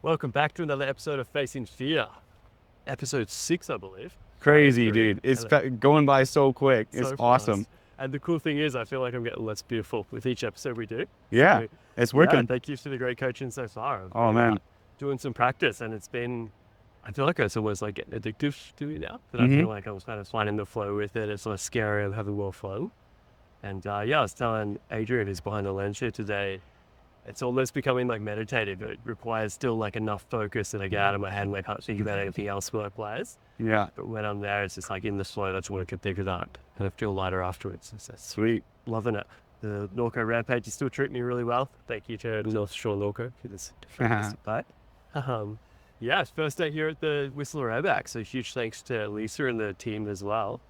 Welcome back to another episode of Facing Fear. Episode 6, I believe. Crazy, dude. It's going by so quick. It's So awesome. fast. And the cool thing is, I feel like I'm getting less fearful with each episode we do. Yeah, So, it's working. Yeah, thank you for the great coaching so far. Oh, man. Doing some practice, and it's been, I feel like it's almost like getting addictive to it now. But I feel like I was kind of finding the flow with it. It's less scary to have the world flow. And I was telling Adrian, who's behind the lens here today, it's almost becoming like meditative. It requires still like enough focus that I get out of my head and I can't think about anything else work-wise. Yeah. But when I'm there, it's just like in the flow, that's what I can think of that. And I feel lighter afterwards. So Sweet. loving it. The Norco Rampage, you still treat me really well. Thank you to North Shore Norco for this different bite. It's first day here at the Whistler Airbag. So huge thanks to Lisa and the team as well.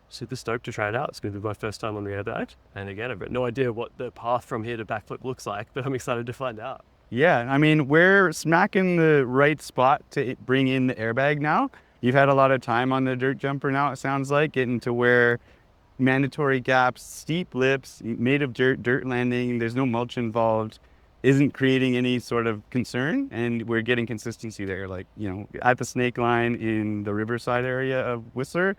Super stoked to try it out. It's going to be my first time on the airbag. And again, I've got no idea what the path from here to backflip looks like, but I'm excited to find out. Yeah, I mean, we're smacking the right spot to bring in the airbag now. You've had a lot of time on the dirt jumper now, it sounds like, getting to where mandatory gaps, steep lips, made of dirt landing, there's no mulch involved, isn't creating any sort of concern, and we're getting consistency there. Like, at the snake line in the Riverside area of Whistler,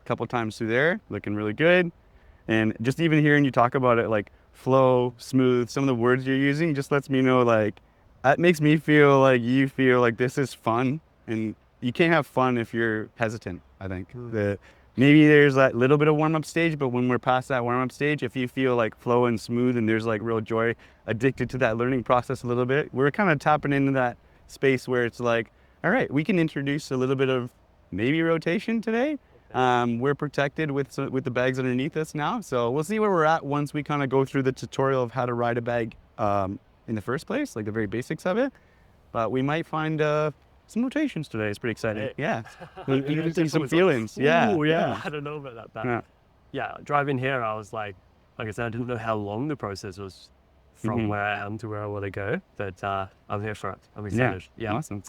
couple times through there, looking really good. And just even hearing you talk about it, like flow, smooth, some of the words you're using just lets me know, like, that makes me feel like you feel like this is fun. And you can't have fun if you're hesitant, I think. Maybe there's that little bit of warm-up stage, but when we're past that warm-up stage, if you feel like flow and smooth and there's like real joy, addicted to that learning process a little bit, we're kind of tapping into that space where it's like, all right, we can introduce a little bit of maybe rotation today. We're protected with the bags underneath us now, so we'll see where we're at once we kind of go through the tutorial of how to ride a bag in the first place, like the very basics of it. But we might find some rotations today. It's pretty exciting. Hey. Yeah, we're getting some feelings. Yeah. I don't know about that. Yeah, driving here, I was like I said, I didn't know how long the process was from where I am to where I want to go, but I'm here for it. I'm excited. Yeah. Awesome.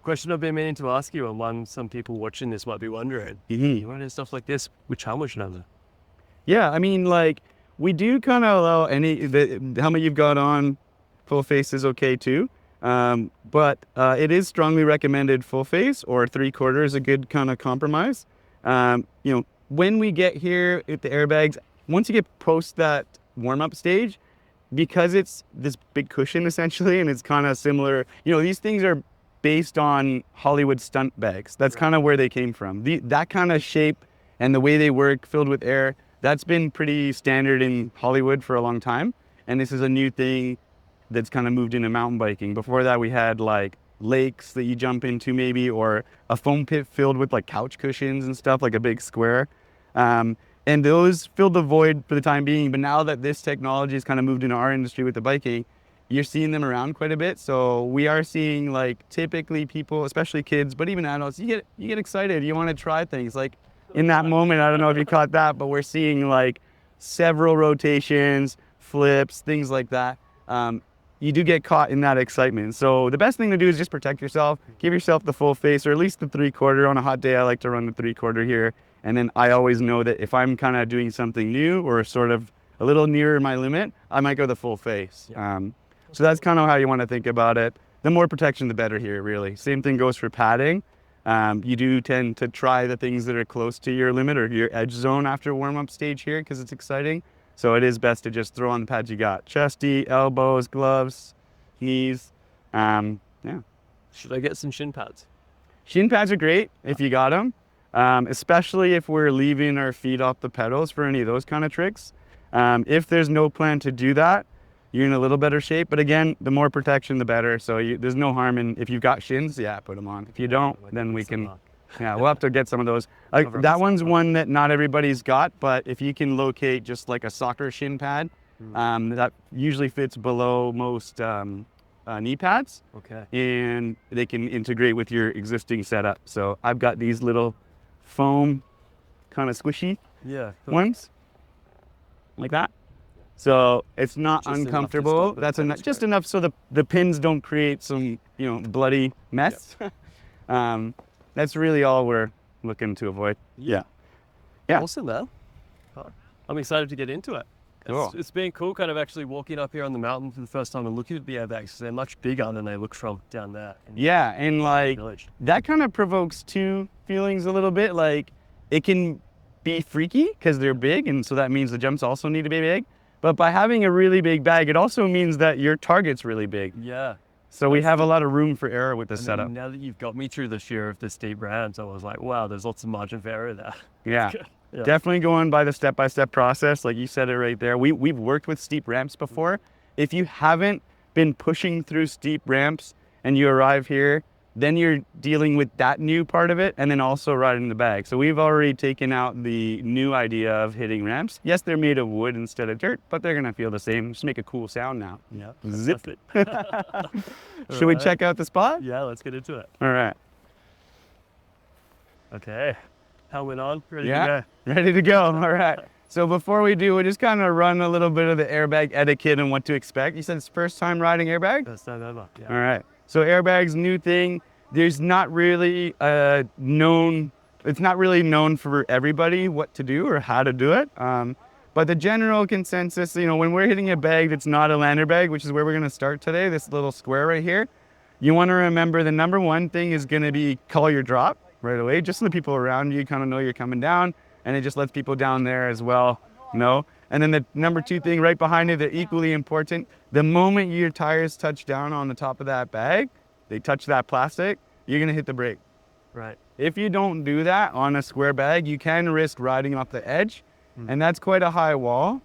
Question I've been meaning to ask you, and one some people watching this might be wondering, you running stuff like this, which helmet should I have? Yeah, I mean, like, we do kind of allow the helmet you've got on, full face is okay too. But it is strongly recommended full face, or 3/4 is a good kind of compromise. When we get here at the airbags, once you get post that warm-up stage, because it's this big cushion essentially, and it's kind of similar, these things are based on Hollywood stunt bags. That's kind of where they came from. That kind of shape and the way they work, filled with air, that's been pretty standard in Hollywood for a long time. And this is a new thing that's kind of moved into mountain biking. Before that, we had like lakes that you jump into maybe, or a foam pit filled with like couch cushions and stuff, like a big square. And those filled the void for the time being. But now that this technology has kind of moved into our industry with the biking, you're seeing them around quite a bit. So we are seeing, like, typically people, especially kids, but even adults, you get excited. You want to try things. Like in that moment, I don't know if you caught that, but we're seeing like several rotations, flips, things like that. You do get caught in that excitement. So the best thing to do is just protect yourself, give yourself the full face, or at least the 3/4. On a hot day, I like to run the 3/4 here. And then I always know that if I'm kind of doing something new or sort of a little nearer my limit, I might go the full face. So that's kind of how you want to think about it. The more protection, the better here, really. Same thing goes for padding. You do tend to try the things that are close to your limit or your edge zone after warm-up stage here because it's exciting. So it is best to just throw on the pads you got. Chesty, elbows, gloves, knees. Should I get some shin pads? Shin pads are great if you got them, especially if we're leaving our feet off the pedals for any of those kind of tricks. If there's no plan to do that, you're in a little better shape. But again, the more protection, the better. So there's no harm in, if you've got shins, put them on. If you don't, then we can, we'll have to get some of those. That one's one that not everybody's got, but if you can locate just like a soccer shin pad, that usually fits below most knee pads. Okay. And they can integrate with your existing setup. So I've got these little foam kind of squishy ones like that. So it's not just uncomfortable. That's just enough so the pins don't create some, bloody mess. That's really all we're looking to avoid. Yeah. Awesome, man. I'm excited to get into it. Cool. It's been cool kind of actually walking up here on the mountain for the first time and looking at the airbags, 'cause they're much bigger than they look from down there. Yeah, and like Village. that kind of provokes two feelings a little bit. Like it can be freaky because they're big, and so that means the jumps also need to be big. But by having a really big bag, it also means that your target's really big. Yeah. So we have a lot of room for error with this setup. Now that you've got me through this year of the steep ramps, I was like, wow, there's lots of margin for error there. Yeah. Yeah. Definitely going by the step-by-step process, like you said it right there. We've worked with steep ramps before. If you haven't been pushing through steep ramps and you arrive here, then you're dealing with that new part of it and then also riding the bag. So we've already taken out the new idea of hitting ramps. Yes, they're made of wood instead of dirt, but they're gonna feel the same. Just make a cool sound now. Yeah. Zip. It. Should we check out the spot? Yeah, let's get into it. All right. Okay. Helmet on, ready to Yeah, go. ready to go. All right. So before we do, we just kind of run a little bit of the airbag etiquette and what to expect. You said it's first time riding airbag? First time ever. Yeah. All right. So airbag's new thing. There's not really it's not really known for everybody what to do or how to do it. But the general consensus, when we're hitting a bag that's not a lander bag, which is where we're going to start today, this little square right here, you want to remember the number one thing is going to be call your drop right away, just so the people around you kind of know you're coming down, and it just lets people down there as well know. And then the number two thing right behind it, they're equally important. The moment your tires touch down on the top of that bag, they touch that plastic, you're going to hit the brake. Right. If you don't do that on a square bag, you can risk riding off the edge, and that's quite a high wall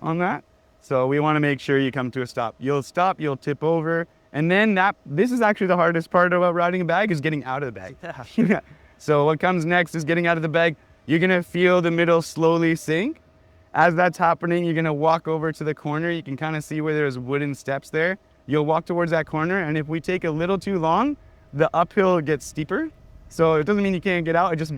on that. So we want to make sure you come to a stop. You'll stop, you'll tip over, and then this is actually the hardest part about riding a bag is getting out of the bag. Yeah. So what comes next is getting out of the bag. You're going to feel the middle slowly sink. As that's happening, you're going to walk over to the corner. You can kind of see where there's wooden steps there. You'll walk towards that corner, and if we take a little too long, the uphill gets steeper. So it doesn't mean you can't get out. It just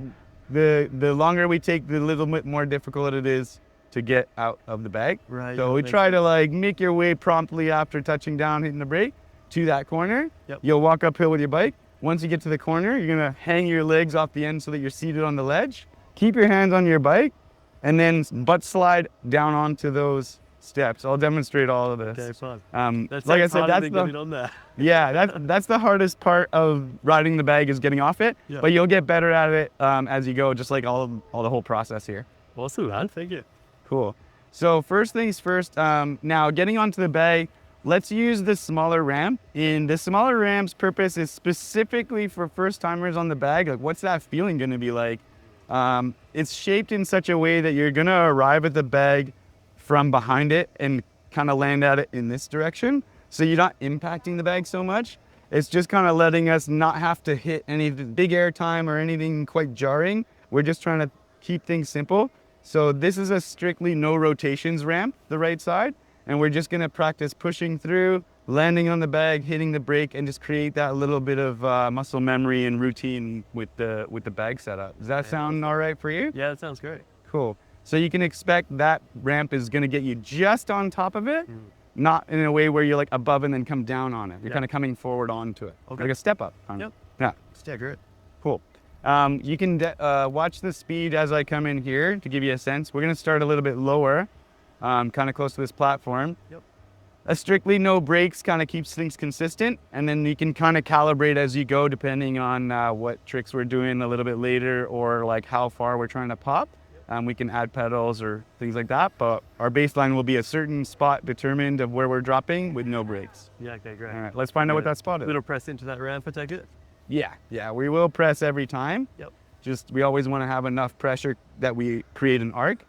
the longer we take, the little bit more difficult it is to get out of the bag. Right. So we try to make your way promptly after touching down, hitting the brake to that corner. Yep. You'll walk uphill with your bike. Once you get to the corner, you're gonna hang your legs off the end so that you're seated on the ledge. Keep your hands on your bike and then butt slide down onto those steps. I'll demonstrate all of this. Okay, fun. Like I said, that's getting on there. yeah, that's the hardest part of riding the bag is getting off it. Yeah. But you'll get better at it as you go, just like all the whole process here. Awesome, man. Thank you. Cool. So first things first, now getting onto the bag, let's use the smaller ramp. And the smaller ramp's purpose is specifically for first timers on the bag. Like, what's that feeling gonna be like? It's shaped in such a way that you're gonna arrive at the bag from behind it and kind of land at it in this direction. So you're not impacting the bag so much. It's just kind of letting us not have to hit any big air time or anything quite jarring. We're just trying to keep things simple. So this is a strictly no rotations ramp, the right side. And we're just gonna practice pushing through, landing on the bag, hitting the brake, and just create that little bit of muscle memory and routine with the bag setup. Does that sound all right for you? Yeah, that sounds great. Cool. So you can expect that ramp is gonna get you just on top of it, not in a way where you're like above and then come down on it. You're kind of coming forward onto it, like a step up. Yep. Yeah. Yeah, great. Cool. You can watch the speed as I come in here to give you a sense. We're gonna start a little bit lower, kind of close to this platform. Yep. A strictly no brakes kind of keeps things consistent, and then you can kind of calibrate as you go depending on what tricks we're doing a little bit later or like how far we're trying to pop. We can add pedals or things like that, but our baseline will be a certain spot determined of where we're dropping with no brakes. Yeah, okay, great. All right, let's find out what that spot is. Little press into that ramp, I take it? Yeah, we will press every time. Yep. Just, we always want to have enough pressure that we create an arc.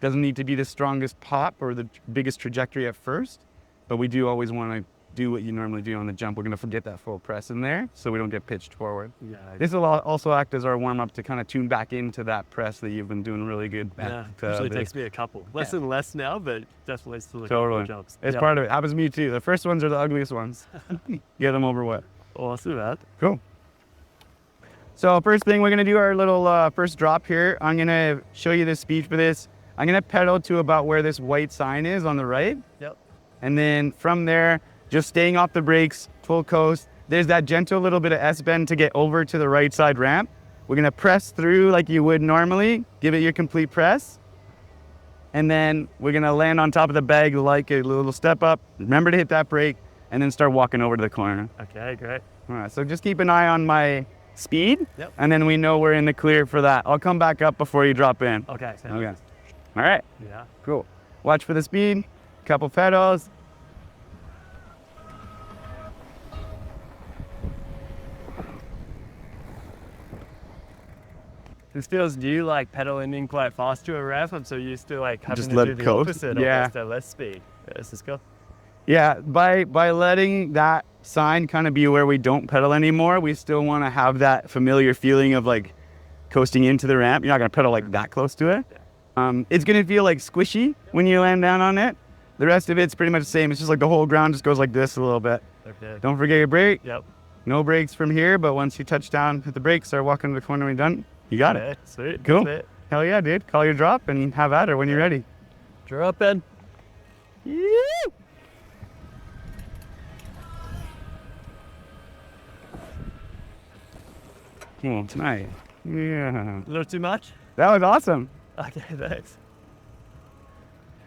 Doesn't need to be the strongest pop or the biggest trajectory at first, but we do always want to do what you normally do on the jump. We're going to forget that full press in there so we don't get pitched forward. Yeah. This will also act as our warm-up to kind of tune back into that press that you've been doing really good at. Yeah, usually takes me a couple. Less and less now, but definitely still a Totally. couple jumps. It's part of it. Happens to me too. The first ones are the ugliest ones. Get them over what? Awesome, man. Cool. So first thing, we're gonna do our little first drop here. I'm gonna show you the speed for this. I'm gonna pedal to about where this white sign is on the right. Yep. And then from there, just staying off the brakes, full coast. There's that gentle little bit of S-bend to get over to the right side ramp. We're gonna press through like you would normally. Give it your complete press. And then we're gonna land on top of the bag like a little step up. Remember to hit that brake and then start walking over to the corner. Okay, great. All right, so just keep an eye on my speed, Yep. and then we know we're in the clear for that. I'll come back up before you drop in. Okay. Okay. All right, Yeah. cool. Watch for the speed, couple pedals. This feels new, like pedaling in quite fast to a rev. I'm so used to like having Just to let do it the coast. opposite, Yeah. almost at less speed. Yeah, this is cool. Yeah, by letting that sign kind of be where we don't pedal anymore, we still want to have that familiar feeling of like coasting into the ramp. You're not gonna pedal like that close to it. It's gonna feel like squishy when you land down on it. The rest of it's pretty much the same. It's just like the whole ground just goes like this a little bit. Okay. Don't forget your brake. Yep. No brakes from here, but once you touch down, hit the brakes, start walking to the corner when you're done. You got it. Okay, sweet. Cool. That's it. Hell yeah, dude. Call your drop and have at her when you're ready. Drop in. Cool, tonight. Yeah. A little too much? That was awesome. Okay, thanks.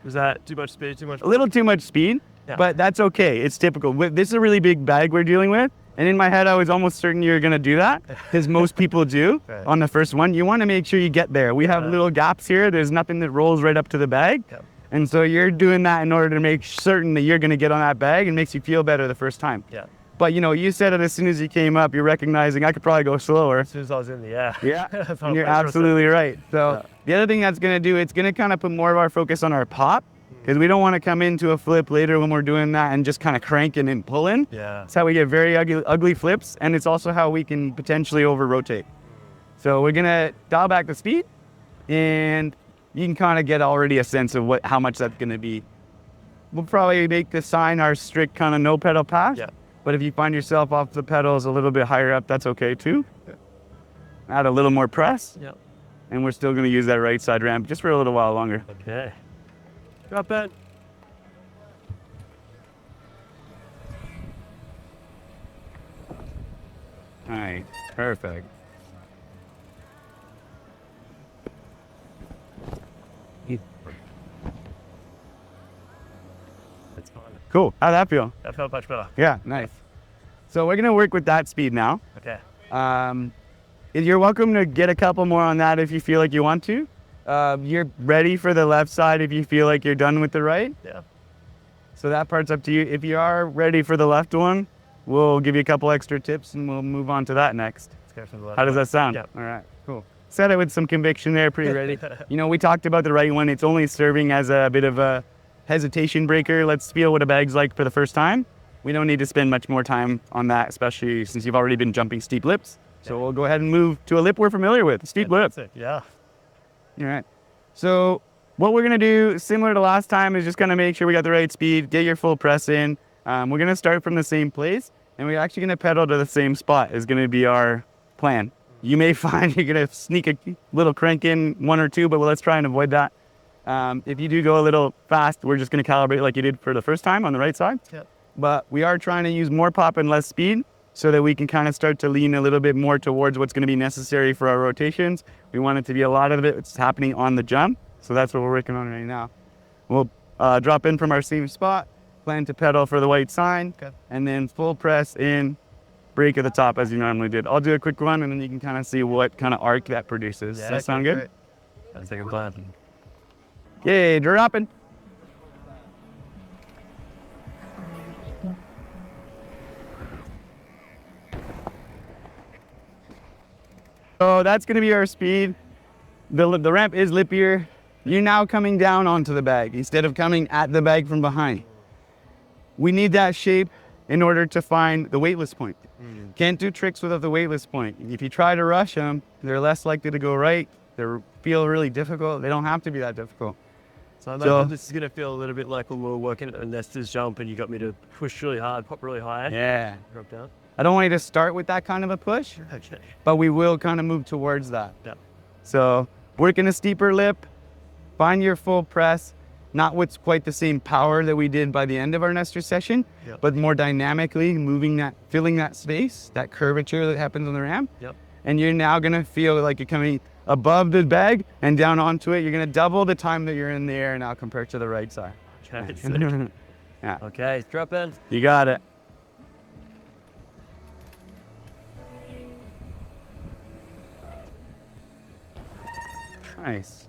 Was that too much speed, too much? A little too much speed, Yeah. but that's okay. It's typical. This is a really big bag we're dealing with. And in my head, I was almost certain you're going to do that, because most people do Right. on the first one. You want to make sure you get there. We have Yeah. little gaps here. There's nothing that rolls right up to the bag. Yeah. And so you're doing that in order to make certain that you're going to get on that bag and makes you feel better the first time. Yeah. But, you know, you said it as soon as you came up, you're recognizing I could probably go slower. As soon as I was in the air. Yeah, I felt and you're pressure. absolutely right. So Yeah. the other thing that's going to do, it's going to kind of put more of our focus on our pop, because we don't want to come into a flip later when we're doing that and just kind of cranking and pulling. Yeah. That's how we get very ugly flips, and it's also how we can potentially over-rotate. So we're going to dial back the speed, and you can kind of get already a sense of how much that's going to be. We'll probably make the sign our strict kind of no pedal pass. Yeah. But if you find yourself off the pedals a little bit higher up, that's okay too. Add a little more press, Yep. and we're still going to use that right side ramp just for a little while longer. Okay. Drop in. All right, perfect. That's fine. Cool. How'd that feel? That felt much better. Yeah, nice. So we're going to work with that speed now. Okay. You're welcome to get a couple more on that if you feel like you want to. You're ready for the left side if you feel like you're done with the right. Yeah. So that part's up to you. If you are ready for the left one, we'll give you a couple extra tips and we'll move on to that next. Let's go for the left. How does that sound? Yep. All right, cool. Said it with some conviction there, pretty ready. You know, we talked about the right one. It's only serving as a bit of a hesitation breaker. Let's feel what a bag's like for the first time. We don't need to spend much more time on that, especially since you've already been jumping steep lips. So we'll go ahead and move to a lip we're familiar with, steep lip. That's it. Yeah. All right. So what we're going to do, similar to last time, is just going to make sure we got the right speed, get your full press in. We're going to start from the same place, and we're actually going to pedal to the same spot is going to be our plan. You may find you're going to sneak a little crank in one or two, but let's try and avoid that. If you do go a little fast, we're just going to calibrate like you did for the first time on the right side. Yep. But we are trying to use more pop and less speed so that we can kind of start to lean a little bit more towards what's going to be necessary for our rotations. We want it to be a lot of it's happening on the jump. So that's what we're working on right now. We'll drop in from our same spot, plan to pedal for the white sign, Okay. and then full press in, brake at the top as you normally did. I'll do a quick run and then you can kind of see what kind of arc that produces. Does that sound good? Great. That's a good plan. Yay, dropping. So that's going to be our speed. The ramp is lippier. You're now coming down onto the bag instead of coming at the bag from behind. We need that shape in order to find the weightless point. Can't do tricks without the weightless point. If you try to rush them, they're less likely to go right. They feel really difficult. They don't have to be that difficult. So I imagine this is going to feel a little bit like when we were working at Nestor's jump and you got me to push really hard, pop really high, Yeah. drop down. I don't want you to start with that kind of a push, Okay. but we will kind of move towards that. Yeah. So working a steeper lip, find your full press, not with quite the same power that we did by the end of our Nestor session, Yep. but more dynamically moving that, filling that space, that curvature that happens on the ramp. Yep. And you're now gonna feel like you're coming above the bag and down onto it. You're gonna double the time that you're in the air now compared to the right side. Okay. Yeah. Okay, drop in. You got it. Nice.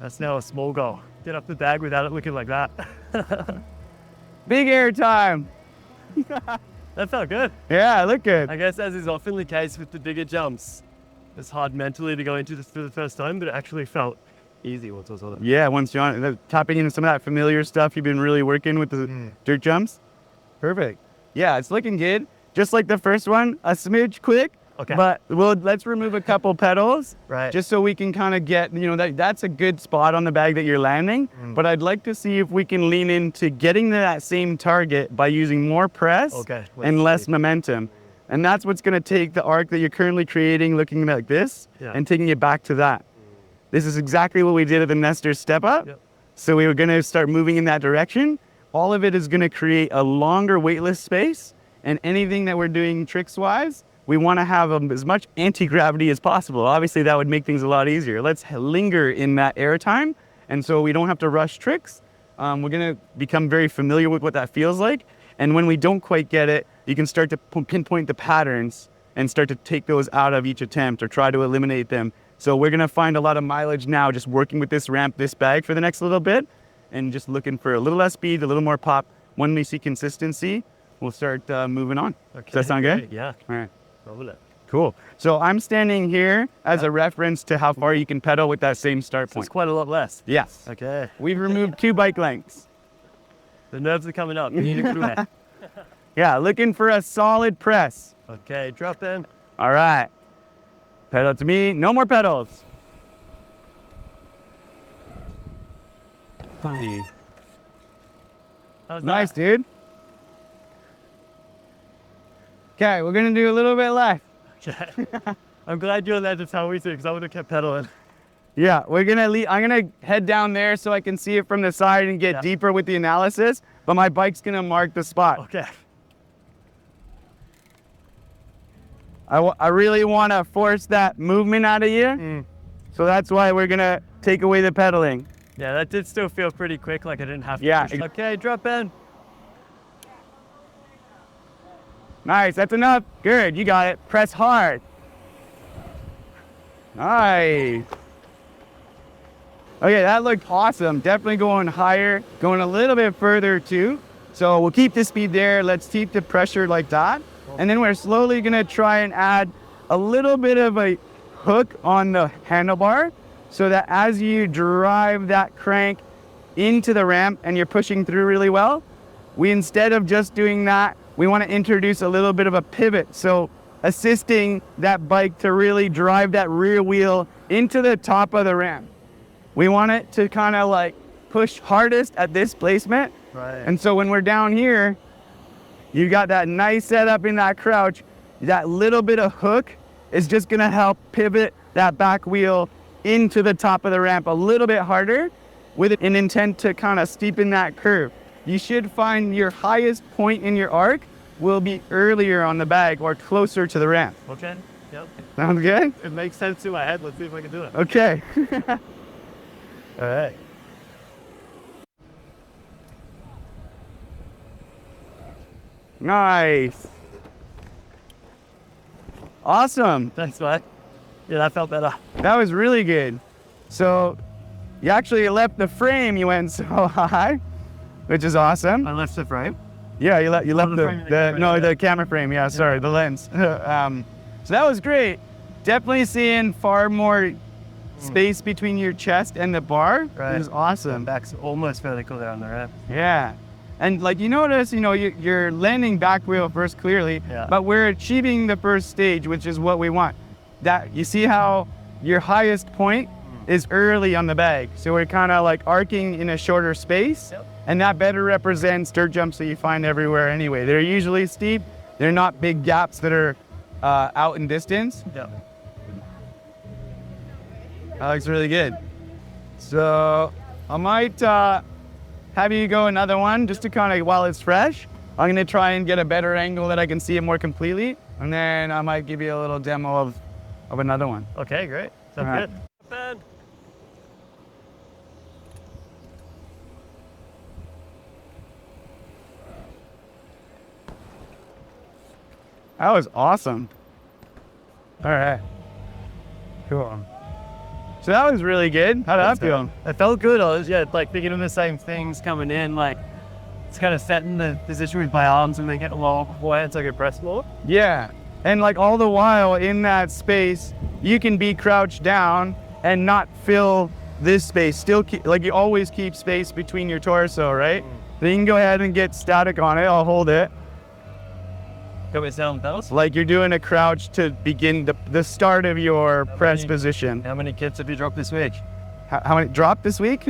That's now a small goal. Get up the bag without it looking like that. Big air time. That felt good. Yeah, look good. I guess as is often the case with the bigger jumps, it's hard mentally to go into this for the first time, but it actually felt easy once I was on it. Yeah, once you're on it, tapping into some of that familiar stuff you've been really working with the dirt jumps. Perfect. Yeah, it's looking good. Just like the first one, a smidge quick. Okay. But let's remove a couple pedals, Right. just so we can kind of get, that's a good spot on the bag that you're landing. But I'd like to see if we can lean into getting to that same target by using more press and less momentum. And that's what's going to take the arc that you're currently creating, looking like this, and taking it back to that. This is exactly what we did at the Nestor step up. Yep. So we were going to start moving in that direction. All of it is going to create a longer weightless space, and anything that we're doing tricks-wise, we want to have as much anti-gravity as possible. Obviously, that would make things a lot easier. Let's linger in that air time, and so we don't have to rush tricks. We're going to become very familiar with what that feels like, and when we don't quite get it, you can start to pinpoint the patterns and start to take those out of each attempt or try to eliminate them. So we're going to find a lot of mileage now just working with this ramp, this bag for the next little bit, and just looking for a little less speed, a little more pop. When we see consistency, we'll start moving on. Okay. Does that sound good? Great. Yeah. All right. Love it. Cool. So I'm standing here as a reference to how far you can pedal with that same start So point. it's quite a lot less. Yes. Okay. We've removed 2 bike lengths. The nerves are coming up. You need a crew. Yeah, looking for a solid press. Okay, drop in. All right. Pedal to me. No more pedals. Funny. How's Nice, dude. Okay, we're gonna do a little bit left. that? Okay. I'm glad you're there to tell me to, because I would have kept pedaling. Yeah, we're gonna I'm gonna head down there so I can see it from the side and get deeper with the analysis, but my bike's gonna mark the spot. Okay. I really want to force that movement out of you, so that's why we're gonna take away the pedaling. Yeah, that did still feel pretty quick, like I didn't have to Yeah. push. Okay, drop in. Nice, that's enough. Good, you got it. Press hard. Nice. Okay, that looked awesome. Definitely going higher, going a little bit further too. So we'll keep the speed there. Let's keep the pressure like that. And then we're slowly gonna try and add a little bit of a hook on the handlebar so that as you drive that crank into the ramp and you're pushing through really well, we, instead of just doing that, we want to introduce a little bit of a pivot. So assisting that bike to really drive that rear wheel into the top of the ramp. We want it to kind of like push hardest at this placement. Right. And so when we're down here, you got that nice setup in that crouch. That little bit of hook is just gonna help pivot that back wheel into the top of the ramp a little bit harder with an intent to kind of steepen that curve. You should find your highest point in your arc will be earlier on the bag or closer to the ramp. Okay. Yep. Sounds good? It makes sense in my head. Let's see if I can do it. Okay. All right. Nice. Awesome. Thanks, mate. Yeah, that felt better. That was really good. So you actually left the frame, you went so high, which is awesome. I left the frame. Yeah, you left the frame and the camera, no, yeah. the camera frame. Yeah, sorry, the lens. So that was great. Definitely seeing far more space between your chest and the bar. Right. It was awesome. Back's almost vertical there on the ramp. Yeah. And like you notice, you're landing back wheel first clearly, but we're achieving the first stage, which is what we want. That you see how your highest point is early on the bag. So we're kind of like arcing in a shorter space, and that better represents dirt jumps that you find everywhere anyway. They're usually steep. They're not big gaps that are out in distance. Yeah. That looks really good. So I might have you go another one just to kind of, while it's fresh, I'm gonna try and get a better angle that I can see it more completely. And then I might give you a little demo of another one. Okay, great. Sounds All right. good. That was awesome. All right. Cool. So that was really good. How'd that feel? It felt good. I was like thinking of the same things coming in. Like it's kind of setting the position with my arms and then getting low beforehand so I could press more. Yeah. And like all the while in that space, you can be crouched down and not fill this space. Still keep, like you always keep space between your torso, right? Then you can go ahead and get static on it. I'll hold it. Go with sound bells. Like you're doing a crouch to begin the start of your press position. How many kids have you dropped this week? How many dropped this week?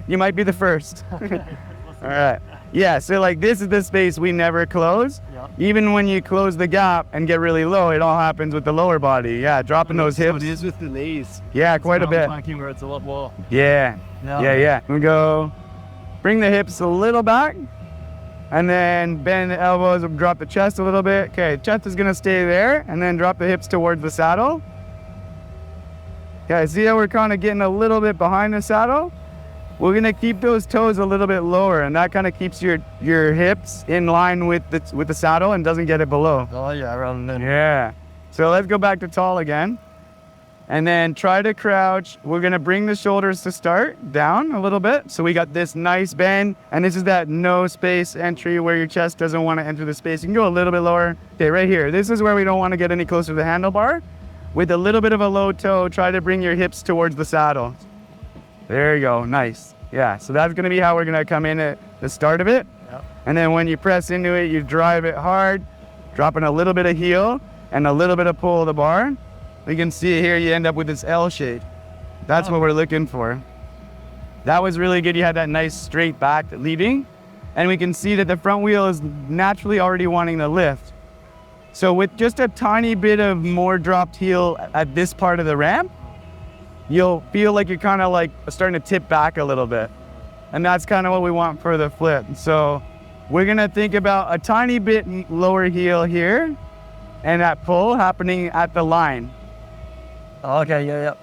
You might be the first. All right. Yeah, so like this is the space we never close. Yeah. Even when you close the gap and get really low, it all happens with the lower body. Yeah, dropping those hips. It is with the knees. Yeah, quite a bit. Where it's a lot more. Yeah. Yeah. Yeah. We go, bring the hips a little back, and then bend the elbows, drop the chest a little bit. Okay, chest is gonna stay there, and then drop the hips towards the saddle. Okay, see how we're kind of getting a little bit behind the saddle? We're gonna keep those toes a little bit lower, and that kind of keeps your hips in line with the saddle and doesn't get it below. Oh yeah, around then. Yeah. So let's go back to tall again. And then try to crouch. We're gonna bring the shoulders to start down a little bit. So we got this nice bend, and this is that no space entry where your chest doesn't want to enter the space. You can go a little bit lower. Okay, right here. This is where we don't want to get any closer to the handlebar. With a little bit of a low toe, try to bring your hips towards the saddle. There you go, nice. Yeah, so that's gonna be how we're gonna come in at the start of it. Yep. And then when you press into it, you drive it hard, dropping a little bit of heel and a little bit of pull of the bar. You can see here you end up with this L shape. That's what we're looking for. That was really good. You had that nice straight back leading. And we can see that the front wheel is naturally already wanting to lift. So with just a tiny bit of more dropped heel at this part of the ramp, you'll feel like you're kind of like starting to tip back a little bit. And that's kind of what we want for the flip. So we're gonna think about a tiny bit lower heel here and that pull happening at the line. Okay, yeah.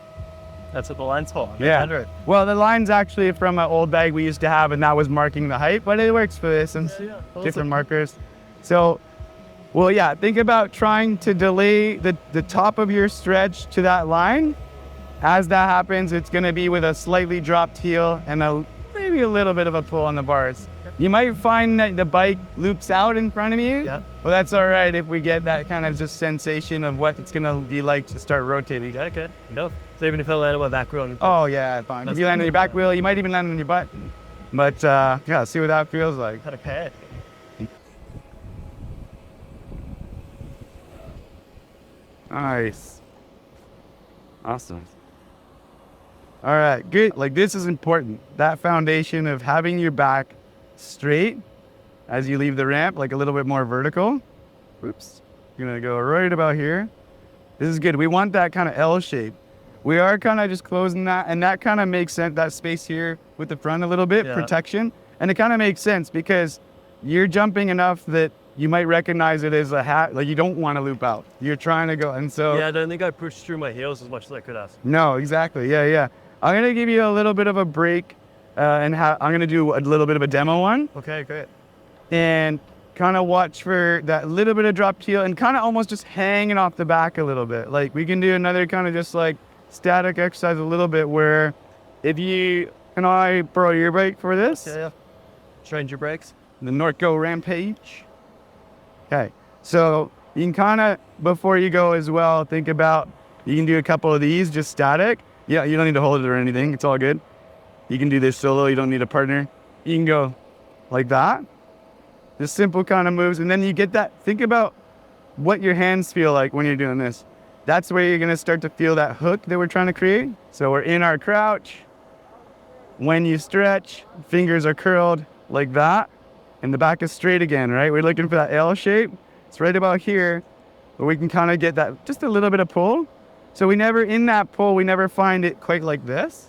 That's what the line's for. Yeah. Well, the line's actually from an old bag we used to have, and that was marking the height, but it works for this and different markers. So, well, yeah, think about trying to delay the top of your stretch to that line. As that happens, it's gonna be with a slightly dropped heel and maybe a little bit of a pull on the bars. You might find that the bike loops out in front of you. Yeah. Well, that's all right if we get that kind of just sensation of what it's gonna be like to start rotating. Okay. No. So even if I land on my back wheel. Oh yeah, fine. If you land on your back wheel, you might even land on your butt. But yeah, see what that feels like. Had a pad. Nice. Awesome. All right, good. Like this is important. That foundation of having your back straight as you leave the ramp, like a little bit more vertical. Oops. You're gonna go right about here. This is good. We want that kind of L shape. We are kind of just closing that, and that kind of makes sense, that space here with the front a little bit, protection. And it kind of makes sense because you're jumping enough that you might recognize it as a hat, like you don't want to loop out. You're trying to go, and so. Yeah, I don't think I pushed through my heels as much as I could have. No, exactly, yeah. I'm gonna give you a little bit of a break, and I'm gonna do a little bit of a demo one. Okay, great. And kind of watch for that little bit of dropped heel and kind of almost just hanging off the back a little bit. Like we can do another kind of just like static exercise a little bit where if you, can I borrow your brake for this? Yeah. Change your brakes. The Norco Rampage. Okay, so you can kind of, before you go as well, think about, you can do a couple of these just static. Yeah, you don't need to hold it or anything, it's all good. You can do this solo, you don't need a partner. You can go like that. Just simple kind of moves, and then you get that, think about what your hands feel like when you're doing this. That's where you're gonna start to feel that hook that we're trying to create. So we're in our crouch. When you stretch, fingers are curled like that, and the back is straight again, right? We're looking for that L shape. It's right about here, where we can kind of get that, just a little bit of pull. So we never, in that pull, we never find it quite like this.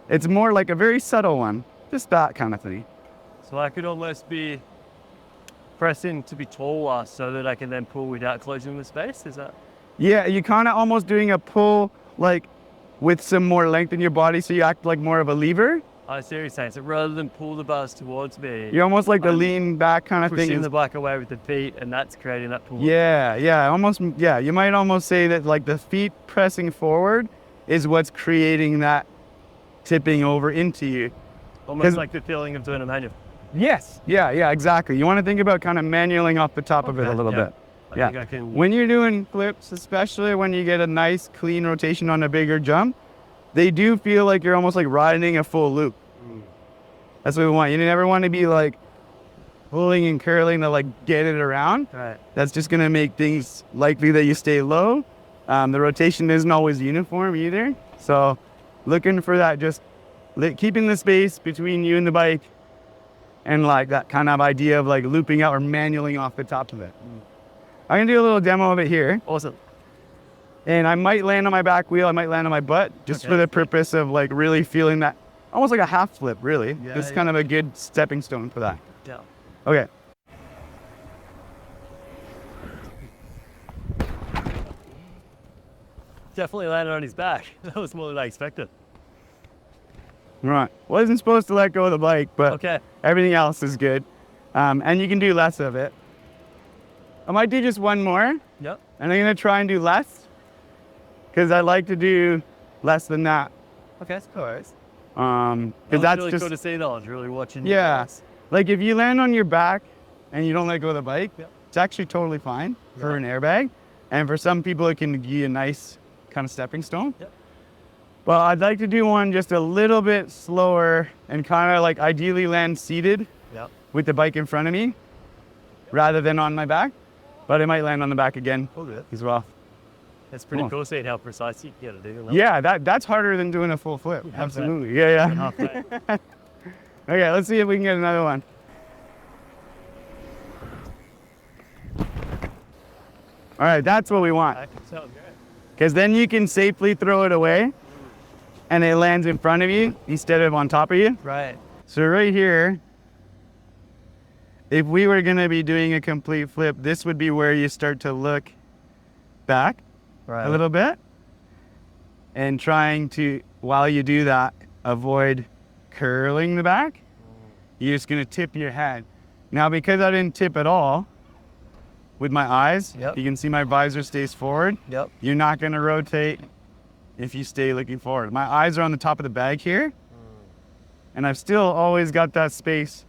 It's more like a very subtle one, just that kind of thing. So I could almost be pressing to be taller so that I can then pull without closing the space, is that? Yeah, you're kind of almost doing a pull like with some more length in your body, so you act like more of a lever. I see what you're saying. So rather than pull the bars towards me, You're almost like the lean back kind of thing. pushing the bike away with the feet, and that's creating that pull. Yeah, almost, yeah. You might almost say that like the feet pressing forward is what's creating that tipping over into you. Almost like the feeling of doing a manual. Yes. Yeah, exactly. You want to think about kind of manualing off the top of it a little bit. I think I can... When you're doing flips, especially when you get a nice clean rotation on a bigger jump, they do feel like you're almost like riding a full loop. That's what we want. You never want to be like pulling and curling to like get it around. Right. That's just going to make things likely that you stay low. The rotation isn't always uniform either. So looking for that, just keeping the space between you and the bike, and like that kind of idea of like looping out or manualing off the top of it. I'm going to do a little demo of it here. Awesome. And I might land on my back wheel, I might land on my butt, just for the purpose of like really feeling that, almost like a half flip, really. This is kind of a good stepping stone for that. Yeah. Okay. Definitely landed on his back. That was more than I expected. Right. Wasn't supposed to let go of the bike, but everything else is good. And you can do less of it. I might do just one more. Yep. And I'm going to try and do less, because I like to do less than that. Okay, of course. Because that's really just cool to see though. I was really watching. Yeah. Like if you land on your back and you don't let go of the bike, it's actually totally fine for an airbag. And for some people, it can give you a nice kind of stepping stone. Yep. But I'd like to do one just a little bit slower and kind of like ideally land seated with the bike in front of me rather than on my back. But I might land on the back again as well. It's pretty cool seeing how precise you can get it. Yeah, that's harder than doing a full flip. Absolutely. Yeah. Okay, let's see if we can get another one. All right, that's what we want. Because then you can safely throw it away and it lands in front of you instead of on top of you. Right. So right here, if we were gonna be doing a complete flip, this would be where you start to look back a little bit and trying to, while you do that, avoid curling the back. You're just gonna tip your head. Now, because I didn't tip at all with my eyes, you can see my visor stays forward. You're not gonna rotate if you stay looking forward. My eyes are on the top of the bag here, and I've still always got that space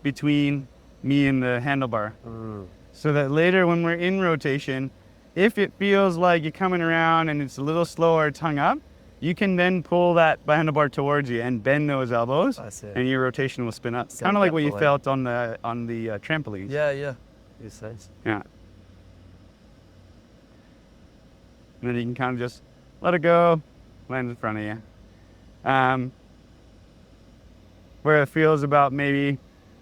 between me and the handlebar. So that later when we're in rotation, if it feels like you're coming around and it's a little slower tongue up, you can then pull that handlebar towards you and bend those elbows, and your rotation will spin up. Kind of like what you felt on the trampoline. Yeah. Makes sense. Yeah. And then you can kind of just let it go, land in front of you. Where it feels about maybe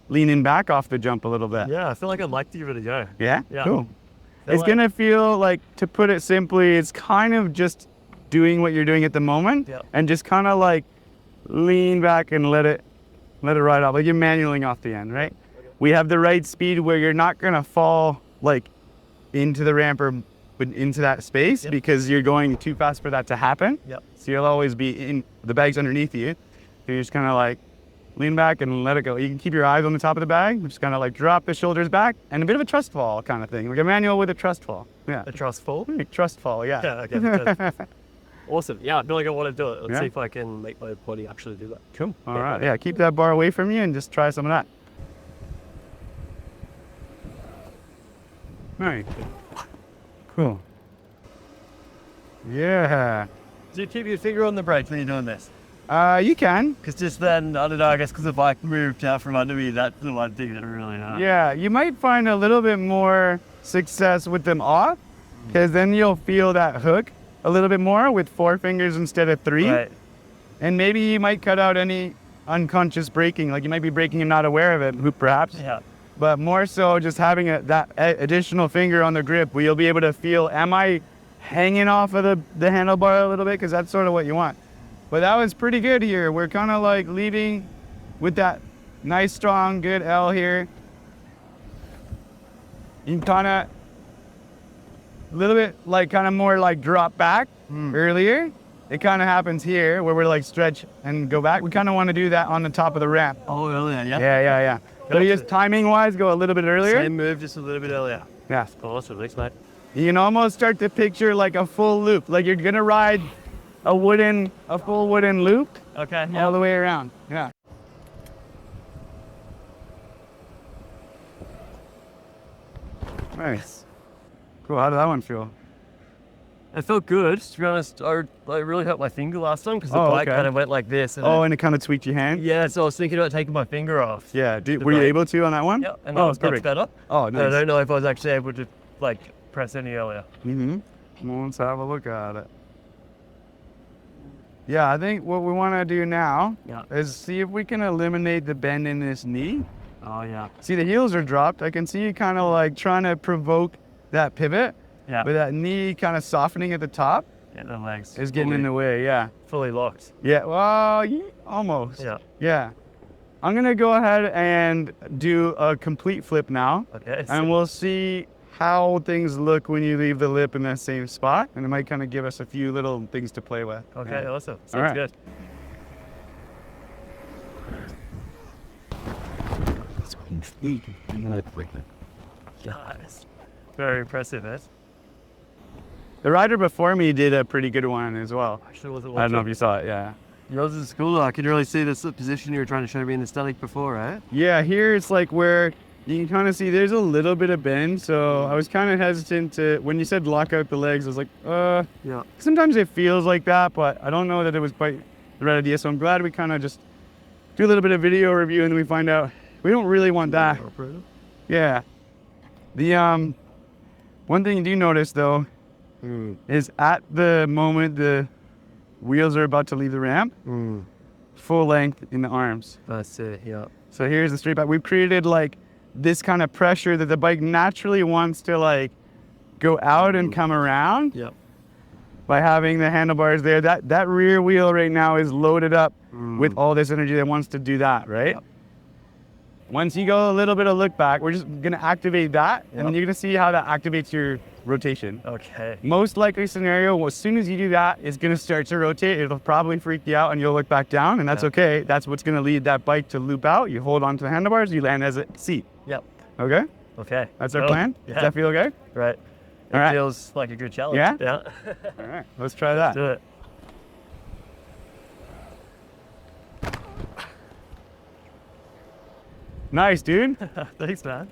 leaning back off the jump a little bit. Yeah, I feel like I'd like to give it a go. Yeah? Cool. It's gonna feel like, to put it simply, it's kind of just doing what you're doing at the moment, and just kind of like lean back and let it ride off, like you're manualing off the end, right? We have the right speed where you're not gonna fall like into the ramp or into that space because you're going too fast for that to happen. So you'll always be in the bag's underneath you. So you're just kind of like lean back and let it go. You can keep your eyes on the top of the bag, just kind of like drop the shoulders back, and a bit of a trust fall kind of thing, like a manual with a trust fall. Yeah. A trust fall? Trust fall, yeah. Okay. Awesome. Yeah, I feel like I want to do it. Let's see if I can make my body actually do that. Cool. All right. Yeah, keep that bar away from you and just try some of that. All right. Cool. Yeah. Do you keep your finger on the brake when you're doing this? You can. Because just then, I don't know, I guess because the bike moved out from under me, that's the one thing that really hurt. Yeah, you might find a little bit more success with them off, because then you'll feel that hook a little bit more with 4 fingers instead of 3. Right. And maybe you might cut out any unconscious braking, like you might be braking and not aware of it, perhaps. Yeah. But more so just having that additional finger on the grip where you'll be able to feel, am I hanging off of the handlebar a little bit because that's sort of what you want. But that was pretty good here. We're kind of like leading with that nice, strong, good L here. You can kind of, a little bit like kind of more like drop back earlier. It kind of happens here where we're like stretch and go back. We kind of want to do that on the top of the ramp. Oh, earlier, yeah? Yeah. So you just timing wise go a little bit earlier. Same move, just a little bit earlier. Yeah. Awesome, thanks, mate. You can almost start to picture like a full loop. Like you're going to ride a full wooden loop Okay, all the way around. Yeah. Nice. Cool. How did that one feel? It felt good. To be honest, I really hurt my finger last time because the Oh, bike okay. kind of went like this. And And it kind of tweaked your hand? yeah, so I was thinking about taking my finger off. Yeah. Were you bike. able to on that one? Yeah, and that was much perfect. better. Oh, And I nice. don't know if I was actually able to like press any earlier. Well, let's have a look at it. Yeah, I think what we want to do now is see if we can eliminate the bend in this knee. Oh yeah. See, the heels are dropped. I can see you kind of like trying to provoke that pivot, Yeah. but that knee kind of softening at the top Yeah, the legs. is getting in the way. Yeah. fully locked. Yeah. Well, almost. Yeah. Yeah. I'm gonna go ahead and do a complete flip now, Okay. and we'll see how things look when you leave the lip in that same spot, and it might kind of give us a few little things to play with. Okay, Yeah. awesome. Sounds All right. good. Nice. Very impressive, eh? The rider before me did a pretty good one as well. Actually, wasn't I don't know if watching. you saw it. Yeah. Yours is cool. I can really see the position you were trying to show me in the static before, right? Yeah. Here it's like where you can kind of see there's a little bit of bend, so I was kind of hesitant to when you said lock out the legs. I was like, Yeah. Sometimes it feels like that, but I don't know that it was quite the right idea. So I'm glad we kind of just do a little bit of video review and then we find out we don't really want that. Yeah. The one thing you do notice though is at the moment the wheels are about to leave the ramp, full length in the arms. That's it, yeah. So here's the straight back. We've created like this kind of pressure that the bike naturally wants to like go out and come around. Yep. By having the handlebars there. That rear wheel right now is loaded up with all this energy that wants to do that, right? Yep. Once you go a little bit of look back, we're just gonna activate that, and then you're gonna see how that activates your rotation. Okay. Most likely scenario, as soon as you do that, it's gonna start to rotate. It'll probably freak you out and you'll look back down, and that's okay. That's what's gonna lead that bike to loop out. You hold on to the handlebars, you land as a seat. Yep. Okay? Okay. That's our Cool. plan? Yeah. Does that feel okay? Right. It All right. feels like a good challenge. Yeah? Yeah. All right, let's try that. Do it. Nice, dude. Thanks, man.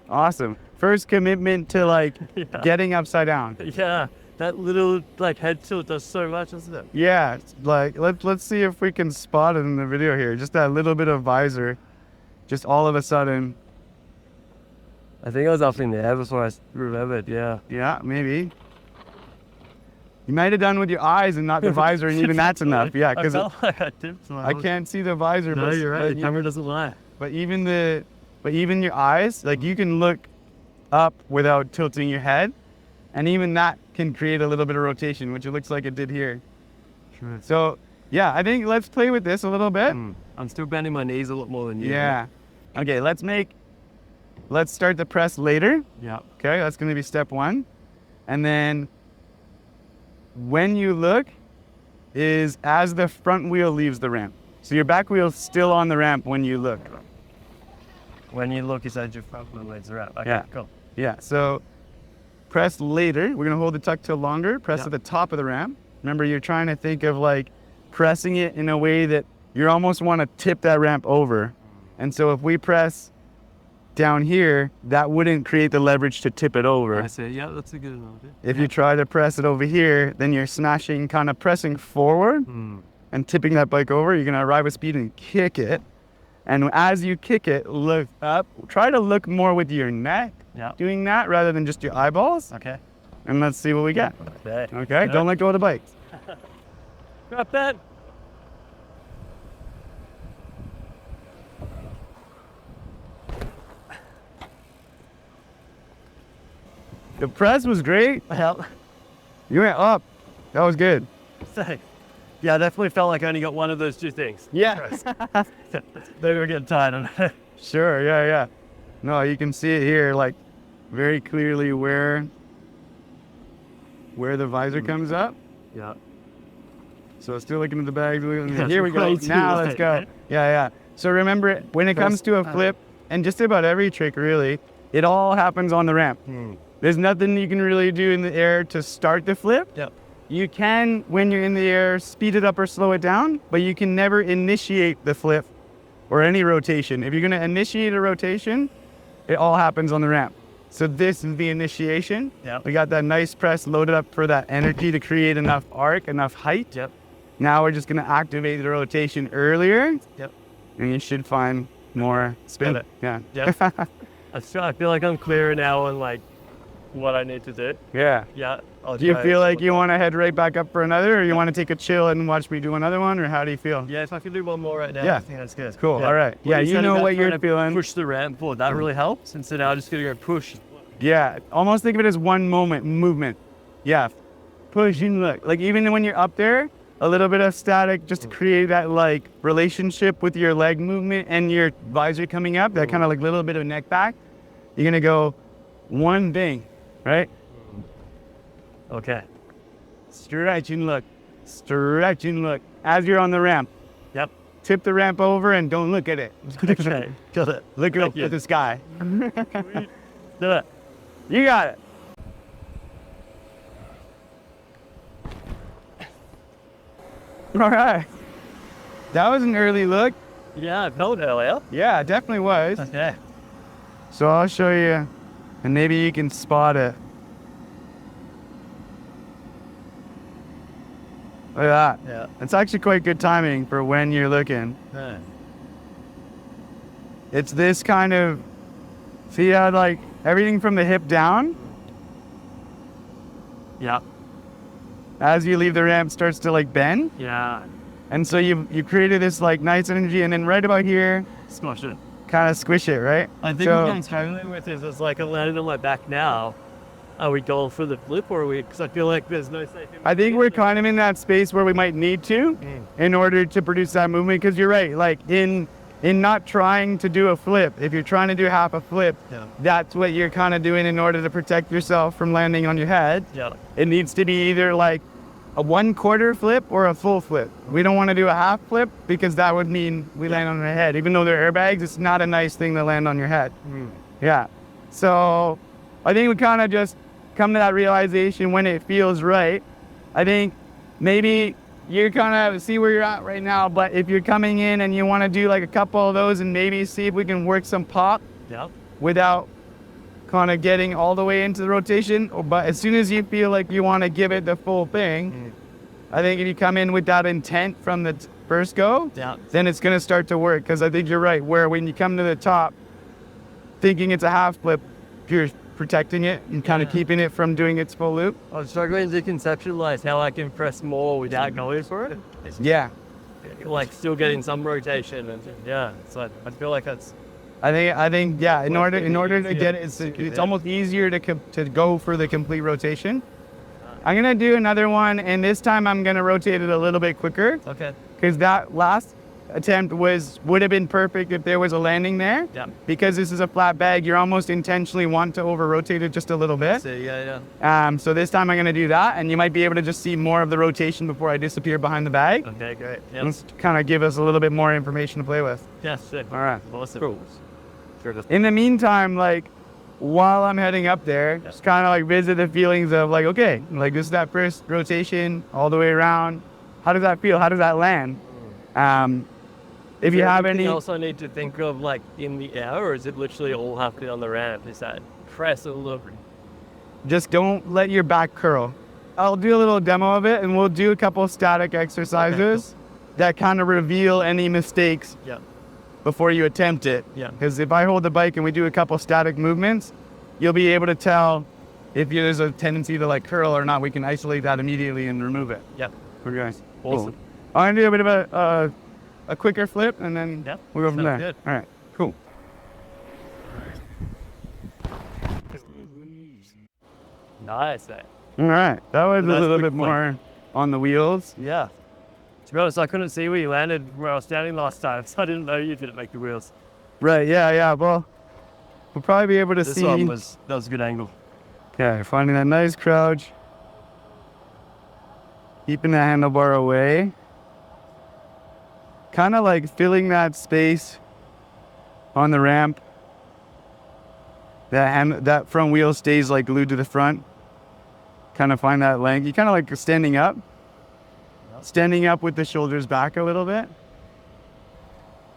Awesome. First commitment to like Yeah. getting upside down. Yeah. That little like head tilt does so much, doesn't it? Yeah, it's like let's see if we can spot it in the video here. Just that little bit of visor, just all of a sudden. I think I was up in the air before I remembered, yeah. Yeah, maybe. You might have done with your eyes and not the visor, and even that's enough. Yeah, I because felt like I dipped my I can't see the visor. No, but, you're right. But, The camera doesn't lie. but even your eyes, like you can look up without tilting your head, and even that can create a little bit of rotation, which it looks like it did here. Sure. So yeah, I think let's play with this a little bit. I'm still bending my knees a lot more than you. Yeah. Okay, let's start the press later. Yeah. Okay, that's gonna be step one. And then when you look is as the front wheel leaves the ramp. So your back wheel's still on the ramp when you look. When you look, it's as your front wheel leads the ramp. Okay, Yeah. cool. Yeah, so press later. We're gonna hold the tuck till longer, press Yeah. at the top of the ramp. Remember, you're trying to think of like pressing it in a way that you almost wanna tip that ramp over. And so if we press down here, that wouldn't create the leverage to tip it over. I see. Yeah, that's a good idea. If you try to press it over here, then you're smashing, kind of pressing forward and tipping that bike over. You're gonna arrive at speed and kick it. And as you kick it, look up. Try to look more with your neck Yeah. doing that rather than just your eyeballs. Okay. And let's see what we get. Okay. Okay, don't let go of the bike. Got that. The press was great. Well, You went up. That was good. So, yeah, I definitely felt like I only got one of those two things. Yeah. Maybe we're getting tired on it. Sure, yeah. No, you can see it here, like, very clearly where the visor comes up. Yeah. So still looking at the bags. That's Here we go. way too Now let's late. go. Yeah. So remember, when it comes to a flip, and just about every trick really, it all happens on the ramp. There's nothing you can really do in the air to start the flip. Yep. You can, when you're in the air, speed it up or slow it down, but you can never initiate the flip or any rotation. If you're gonna initiate a rotation, it all happens on the ramp. So this is the initiation. Yep. We got that nice press loaded up for that energy to create enough arc, enough height. Yep. Now we're just gonna activate the rotation earlier. Yep. And you should find more spin. it. Yeah. Yep. I feel like I'm clearer now on like what I need to do. Yeah. Yeah. Do you feel like you want to head right back up for another, or you want to take a chill and watch me do another one, or how do you feel? Yeah, if I can do one more right now, Yeah. I think that's good. Cool. All right. Yeah, you know what you're feeling. Push the ramp forward. That really helps. And so now I'm just gonna go push. Yeah. Almost think of it as one movement. Yeah. Push and look. Like even when you're up there, a little bit of static just to create that like relationship with your leg movement and your visor coming up. That kind of like little bit of neck back. You're gonna go one thing, right? Okay. Stretch and look. Stretch and look. As you're on the ramp. Yep. Tip the ramp over and don't look at it. Okay. Got it. Look up you. at the sky. Do it. You got it. All right. That was an early look. Yeah, I felt earlier. Yeah, it definitely was. Okay. So I'll show you, and maybe you can spot it. Look at that. Yeah. It's actually quite good timing for when you're looking. Yeah. It's this kind of, see how like everything from the hip down, Yeah. as you leave the ramp starts to like bend. Yeah. And so you created this like nice energy, and then right about here, Smash it. kind of squish it, right? I think So- what I'm struggling with is it's like I'm landing on my back now. Are we going for the flip or are we? Because I feel like there's no safe. I think we're kind of in that space where we might need to in order to produce that movement. Because you're right, like in not trying to do a flip, if you're trying to do half a flip, Yeah. that's what you're kind of doing in order to protect yourself from landing on your head. Yeah. It needs to be either like a 1/4 flip or a full flip. We don't want to do a half flip because that would mean we land on our head. Even though they're airbags, it's not a nice thing to land on your head. Yeah. So I think we kind of just come to that realization when it feels right. I think maybe you kind of see where you're at right now, but if you're coming in and you want to do like a couple of those and maybe see if we can work some pop Yeah. without kind of getting all the way into the rotation, but as soon as you feel like you want to give it the full thing, I think if you come in with that intent from the first go, Yeah. then it's going to start to work. Because I think you're right, where when you come to the top thinking it's a half flip, you're protecting it and kind of keeping it from doing its full loop. I'm struggling to conceptualize how I can press more without going for it. It's Yeah, like still getting some rotation and yeah. So I feel like that's I think yeah. In order to easier get it, to it's almost easier to go for the complete rotation. I'm gonna do another one, and this time I'm gonna rotate it a little bit quicker okay. because that last attempt would have been perfect if there was a landing there. Yeah. Because this is a flat bag, you're almost intentionally want to over rotate it just a little bit. So yeah. So this time I'm gonna do that, and you might be able to just see more of the rotation before I disappear behind the bag. Okay, great. Yeah. Let's kind of give us a little bit more information to play with. Yeah, sick. All right. Awesome. Cool. Sure. In the meantime, like while I'm heading up there, just kind of like visit the feelings of like, okay, like this is that first rotation all the way around. How does that feel? How does that land? If you have any, else I need to think of like in the air, or is it literally all happening on the ramp? Is that press a little? just don't let your back curl. I'll do a little demo of it, and we'll do a couple static exercises that kind of reveal any mistakes Yeah. before you attempt it. Yeah. Because if I hold the bike and we do a couple static movements, you'll be able to tell if there's a tendency to like curl or not. We can isolate that immediately and remove it. Yeah. Okay. Awesome. Cool. I'm gonna do a bit of a quicker flip, and then Yeah, we'll go from there. sounds good. All right. Cool. Nice. All right, that was a Nice little quick bit flick. more on the wheels. Yeah. To be honest, I couldn't see where you landed where I was standing last time, so I didn't know you didn't make the wheels. Right, yeah. Well, we'll probably be able to This see. one that was a good angle. Yeah, finding that nice crouch. Keeping the handlebar away. Kind of like filling that space on the ramp. That front wheel stays like glued to the front. Kind of find that length. You kind of like standing up. Standing up with the shoulders back a little bit.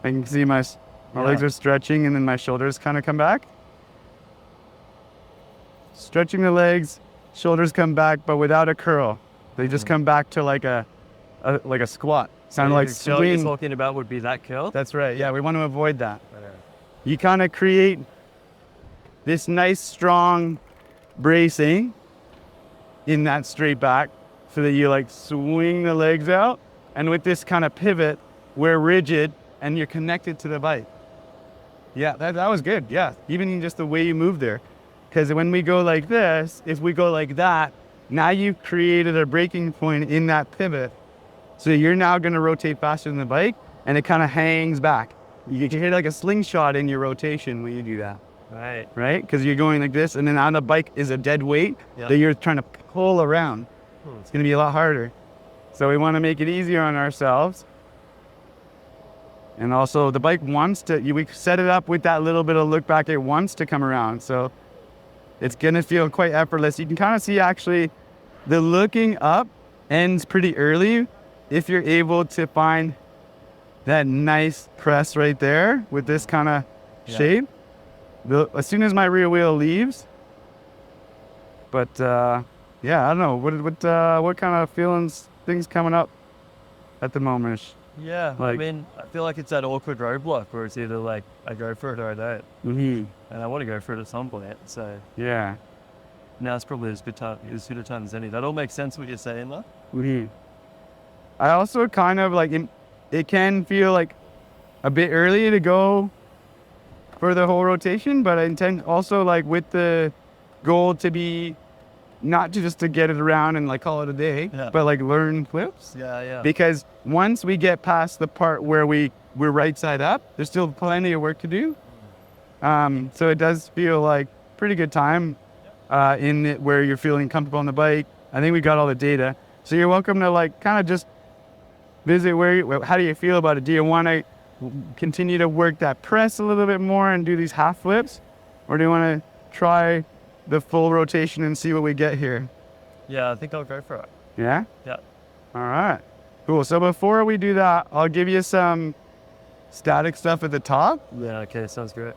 I can see my legs are stretching and then my shoulders kind of come back. Stretching the legs, shoulders come back, but without a curl. They just come back to like a squat. Sound like the curl you're talking about would be that curl? That's right. Yeah, we want to avoid that. You kind of create this nice strong bracing in that straight back so that you like swing the legs out, and with this kind of pivot we're rigid and you're connected to the bike. Yeah, that was good. Yeah, even just the way you move there, because when we go like this, if we go like that, now you've created a breaking point in that pivot, so you're now going to rotate faster than the bike, and it kind of hangs back. You can hit like a slingshot in your rotation when you do that. Right? Because you're going like this, and then on the bike is a dead weight that you're trying to pull around. It's going to be a lot harder. So we want to make it easier on ourselves. And also the bike wants to, we set it up with that little bit of look back, it wants to come around. So it's going to feel quite effortless. You can kind of see actually the looking up ends pretty early if you're able to find that nice press right there with this kind of shape. As soon as my rear wheel leaves, but yeah, I don't know what kind of things coming up at the moment. Yeah, I mean, I feel like it's that awkward roadblock where it's either like I go for it or I don't, and I want to go for it at some point. So yeah, now it's probably as good a time as any. That all makes sense what you're saying, though. I also kind of like it can feel like a bit early to go for the whole rotation, but I intend also like with the goal to be not just to get it around and like call it a day, but like learn flips. Because once we get past the part where we're right side up, there's still plenty of work to do. So it does feel like pretty good time in it where you're feeling comfortable on the bike. I think we got all the data. So you're welcome to like kind of just visit how do you feel about it? Do you want to continue to work that press a little bit more and do these half flips, or do you want to try the full rotation and see what we get here? Yeah, I think I'll go for it. Yeah? Yeah. All right. Cool. So before we do that, I'll give you some static stuff at the top. Yeah, okay, sounds great.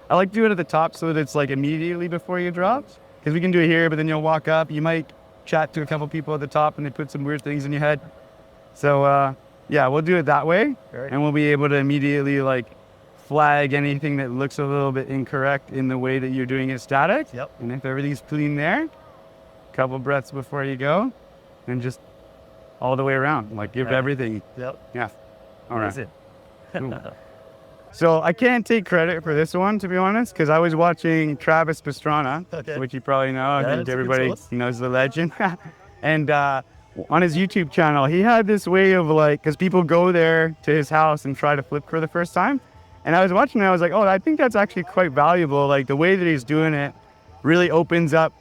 I like to do it at the top so that it's like immediately before you drop, because we can do it here, but then you'll walk up, you might chat to a couple people at the top and they put some weird things in your head. So yeah, we'll do it that way, and we'll be able to immediately like flag anything that looks a little bit incorrect in the way that you're doing it static. And if everything's clean there, a couple breaths before you go, and just all the way around, like give everything. Yeah. All right. Cool. So I can't take credit for this one, to be honest, because I was watching Travis Pastrana, which you probably know. I think everybody knows the legend. And on his YouTube channel, he had this way of like, because people go there to his house and try to flip for the first time. And I was watching it, I was like, oh, I think that's actually quite valuable. Like the way that he's doing it really opens up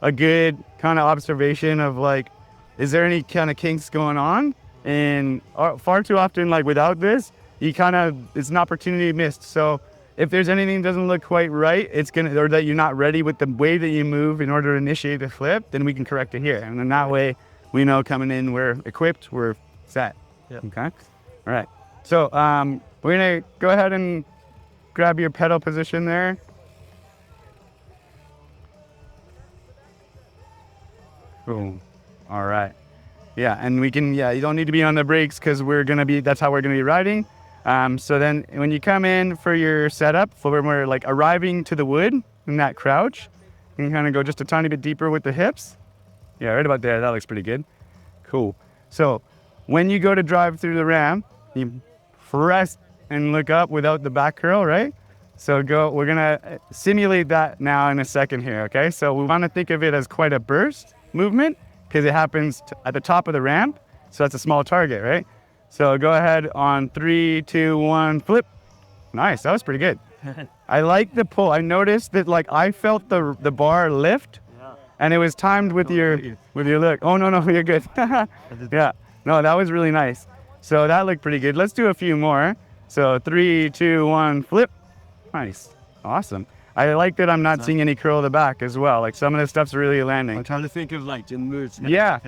a good kind of observation of like, is there any kind of kinks going on? And far too often, like without this, it's an opportunity missed. So if there's anything that doesn't look quite right, or that you're not ready with the way that you move in order to initiate the flip, then we can correct it here. And then that way, we know coming in, we're equipped, we're set. Okay? All right. So we're gonna go ahead and grab your pedal position there. Boom. All right. Yeah, and we can, you don't need to be on the brakes because that's how we're gonna be riding. So then when you come in for your setup, when we're like arriving to the wood in that crouch, you can kind of go just a tiny bit deeper with the hips. Yeah, right about there. That looks pretty good. Cool. So when you go to drive through the ramp, you press and look up without the back curl, right? So we're gonna simulate that now in a second here, okay? So we wanna think of it as quite a burst movement because it happens at the top of the ramp. So that's a small target, right? So go ahead on 3, 2, 1, flip. Nice, that was pretty good. I like the pull. I noticed that like I felt the bar lift, and it was timed with your look. Oh no, you're good. Yeah, no, that was really nice. So that looked pretty good. Let's do a few more. So 3, 2, 1, flip. Nice, awesome. I like that I'm not seeing any curl of the back as well. Like some of the stuff's really landing. I'm trying to think of like the moves. Yeah,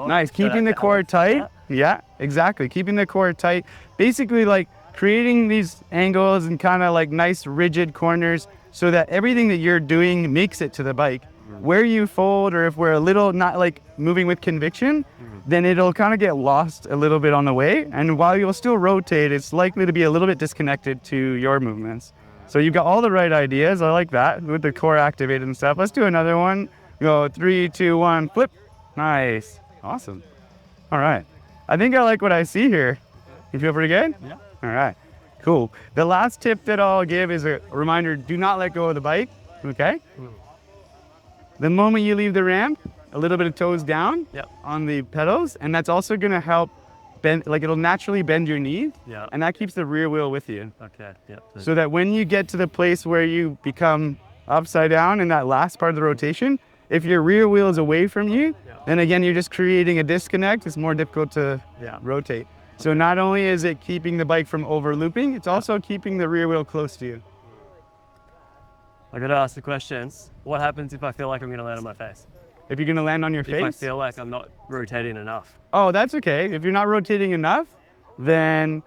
nice. Keeping the core tight. Yeah, exactly. Keeping the core tight. Basically like creating these angles and kind of like nice rigid corners so that everything that you're doing makes it to the bike. Where you fold, or if we're a little not like moving with conviction, then it'll kind of get lost a little bit on the way. And while you'll still rotate, it's likely to be a little bit disconnected to your movements. So you've got all the right ideas. I like that with the core activated and stuff. Let's do another one. Go 3, 2, 1, flip. Nice. Awesome. All right. I think I like what I see here. You feel pretty good? Yeah. All right. Cool. The last tip that I'll give is a reminder, do not let go of the bike. Okay? The moment you leave the ramp, a little bit of toes down on the pedals, and that's also going to help bend, like it'll naturally bend your knee, and that keeps the rear wheel with you. Okay, So that when you get to the place where you become upside down in that last part of the rotation, if your rear wheel is away from you, then again, you're just creating a disconnect. It's more difficult to rotate. So not only is it keeping the bike from over looping, it's also keeping the rear wheel close to you. I got to ask the questions. What happens if I feel like I'm going to land on my face? If you're going to land on your face? If I feel like I'm not rotating enough. Oh, that's okay. If you're not rotating enough, then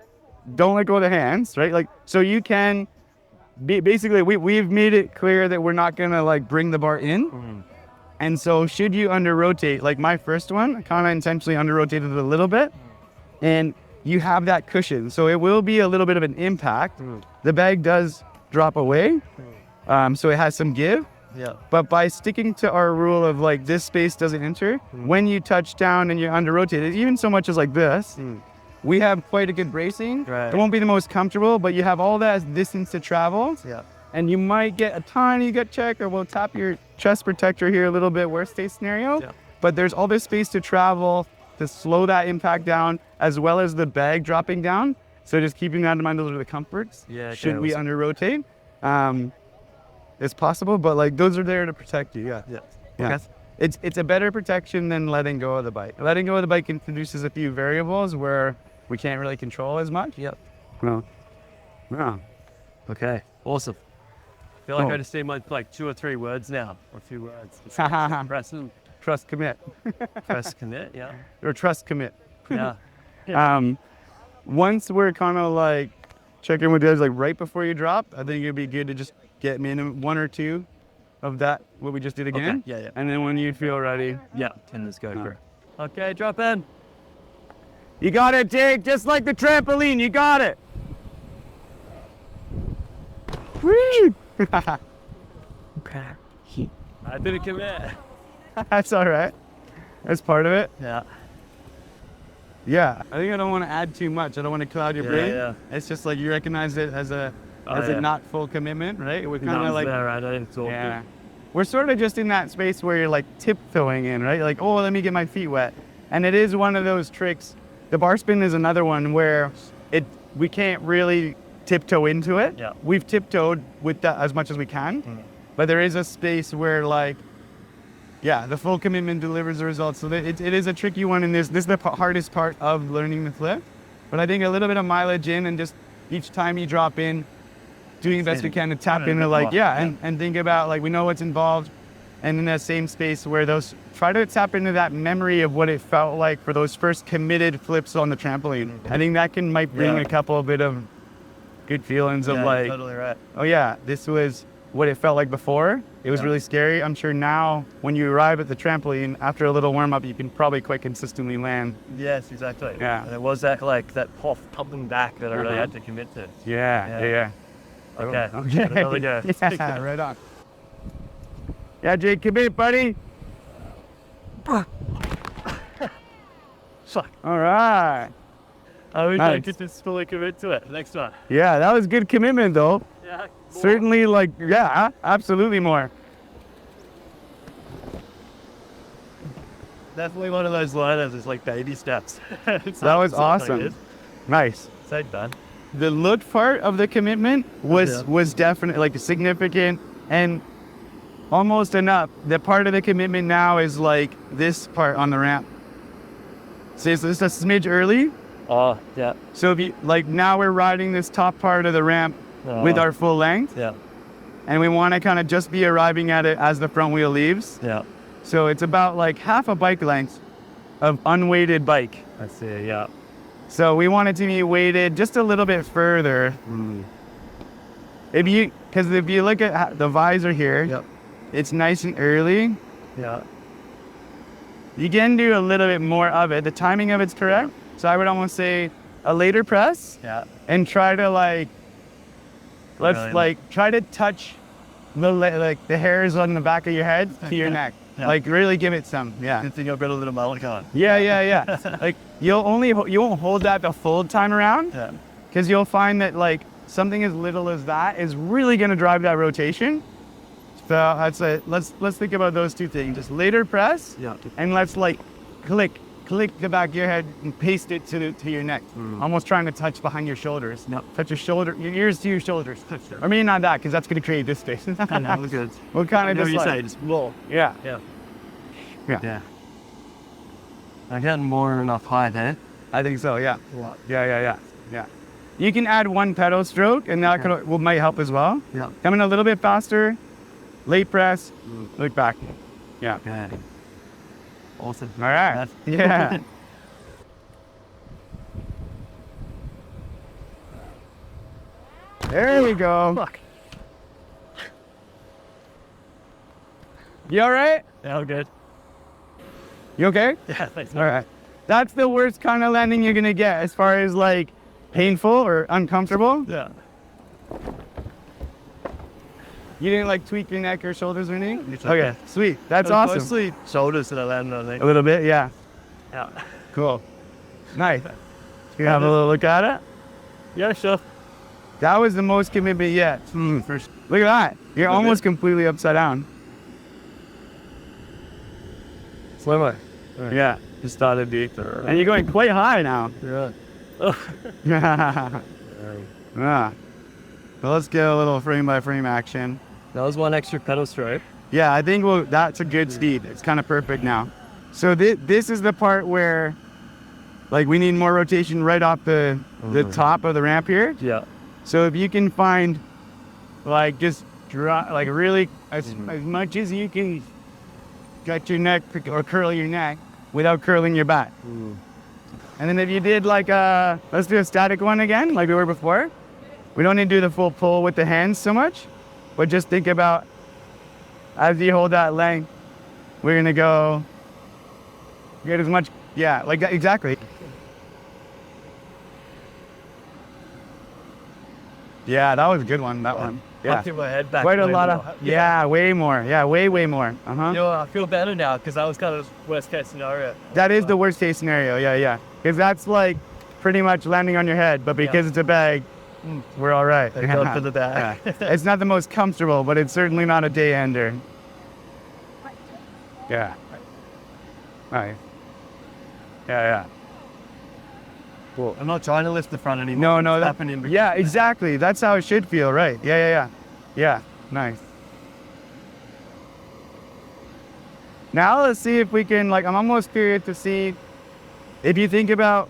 don't let go of the hands, right? Like, so you can basically, we've made it clear that we're not going to like bring the bar in. And so should you under rotate, like my first one, I kind of intentionally under rotated it a little bit, and you have that cushion. So it will be a little bit of an impact. The bag does drop away. So it has some give. But by sticking to our rule of like this space doesn't enter, when you touch down and you're under rotated, even so much as like this, we have quite a good bracing. It won't be the most comfortable, but you have all that distance to travel. And you might get a tiny gut check, or we'll tap your chest protector here a little bit, worst case scenario. But there's all this space to travel to slow that impact down, as well as the bag dropping down. So just keeping that in mind, those are the comforts. Should we under rotate? It's possible, but like those are there to protect you. Okay. It's a better protection than letting go of the bike. Letting go of the bike introduces a few variables where we can't really control as much. No. Okay. Awesome. I feel like I just need like 2 or 3 words now, or a few words. Trust, commit. Trust, commit. Or trust, commit. Once we're kind of like checking with those, like right before you drop, I think it'd be good to just get minimum 1 or 2 of that, what we just did again. And then when you feel ready. And let's go for it. Okay, drop in. You got it, Jake, just like the trampoline, you got it. Woo! Okay. I didn't commit. That's all right. That's part of it. Yeah. I think I don't want to add too much. I don't want to cloud your brain. It's just like you recognize it as a not full commitment, right? We're kind of like we're sort of just in that space where you're like tiptoeing in, right? Like, oh, let me get my feet wet. And it is one of those tricks. The bar spin is another one where we can't really tiptoe into it. We've tiptoed with that as much as we can, but there is a space where like, the full commitment delivers the results. So it is a tricky one, and this is the hardest part of learning the flip. But I think a little bit of mileage in, and just each time you drop in, doing the best we can to tap into like, and think about like, we know what's involved, and in that same space where try to tap into that memory of what it felt like for those first committed flips on the trampoline. I think that might bring a couple of bit of good feelings of like, totally right. Oh yeah, this was what it felt like before. It was really scary. I'm sure now when you arrive at the trampoline, after a little warm up, you can probably quite consistently land. Yes, exactly. Yeah. And it was that like that pumping back that I really had to commit to. Yeah. Okay. Okay. Yeah, right on. Yeah, Jake, commit, buddy. Fuck. All right. I wish I could just fully commit to it. Next one. Yeah, that was good commitment though. Yeah. Certainly, like, absolutely more. definitely one of those liners. It's like baby steps. That was awesome. Nice. So done. The look part of the commitment was definitely like significant and almost enough. The part of the commitment now is like this part on the ramp. So it's a smidge early. Oh, yeah. So if you like now we're riding this top part of the ramp with our full length. Yeah. And we want to kind of just be arriving at it as the front wheel leaves. Yeah. So it's about like half a bike length of unweighted bike. I see, yeah. So we want it to be weighted just a little bit further. Because if you look at the visor here, it's nice and early. Yeah. You can do a little bit more of it. The timing of it's correct. So I would almost say a later press. Yeah. And try to like, let's Really? like try to touch the hairs on the back of your head to your neck. Yeah. Like really give it some. Yeah. Good thing I've got a little mullet on. Yeah. Like you won't hold that the full time around. Yeah. Because you'll find that like something as little as that is really going to drive that rotation. So I'd say let's think about those two things. Just later press, and let's like click the back of your head and paste it to your neck. Almost trying to touch behind your shoulders. Touch your ears to your shoulders. Or maybe not that, because that's going to create this space. I know, good. We'll kind of just you like, say, just roll. Yeah. I'm getting more than enough height there. I think so. Yeah. What? Yeah. You can add one pedal stroke, and that might help as well. Yeah. Coming a little bit faster, late press, look back. Yeah. Okay. Awesome. All right. Yeah. There we go. Fuck. You all right? Yeah, all good. You okay? Yeah, thanks. All right. That's the worst kind of landing you're gonna get as far as like painful or uncomfortable. Yeah. You didn't like tweak your neck or shoulders or anything? It's Okay, okay. sweet. That's awesome. Mostly shoulders that I landed on. A little bit, yeah. Yeah. Cool. Nice. You have a little look at it? Yeah, sure. That was the most commitment yet. First. Look at that. You're almost completely upside down. Slimmer. Yeah. Just started deep. And you're going quite high now. Yeah. Yeah. Well, let's get a little frame by frame action. That was one extra pedal stroke. Yeah, I think that's a good speed. It's kind of perfect now. So this is the part where like we need more rotation right off the top of the ramp here. Yeah. So if you can find like just like really as much as you can gut your neck or curl your neck without curling your back. And then if you did like let's do a static one again like we were before. We don't need to do the full pull with the hands so much, but just think about as you hold that length, we're gonna go get as much, like that, exactly. Yeah, that was a good one, that one. Yeah. Popping my head back. Quite a lot of, way more. Yeah, way more. You know, I feel better now because that was kind of worst case scenario. That is the worst case scenario, yeah. Because that's like pretty much landing on your head, but because it's a bag, we're all right. Thank God for the bag. It's not the most comfortable, but it's certainly not a day ender. Yeah. Nice. Yeah. Cool. I'm not trying to lift the front anymore. No, yeah, exactly. That's how it should feel, right? Yeah. Nice. Now let's see if we can, like, I'm almost curious to see if you think about,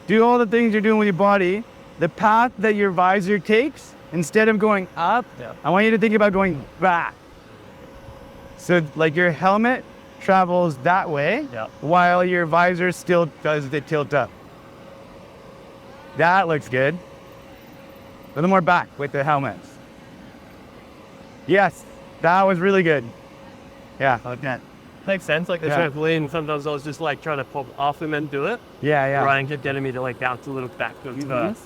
do all the things you're doing with your body, the path that your visor takes, instead of going up, I want you to think about going back. So like your helmet travels that way, while your visor still does the tilt up. That looks good. A little more back with the helmets. Yes, that was really good. Yeah. Okay. Makes sense. Like the trampoline, sometimes I was just like trying to pop off and then do it. Yeah. Ryan kept getting me to like bounce a little backwards first.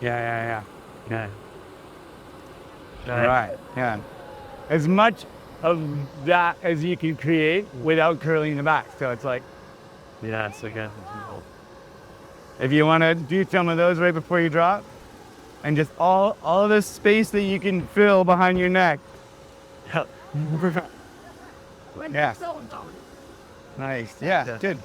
Yeah. Okay. Right. Yeah. As much of that as you can create without curling the back. So it's like, yes, okay. If you want to do some of those right before you drop, and just all of the space that you can fill behind your neck. Yeah. Nice. Yeah, good.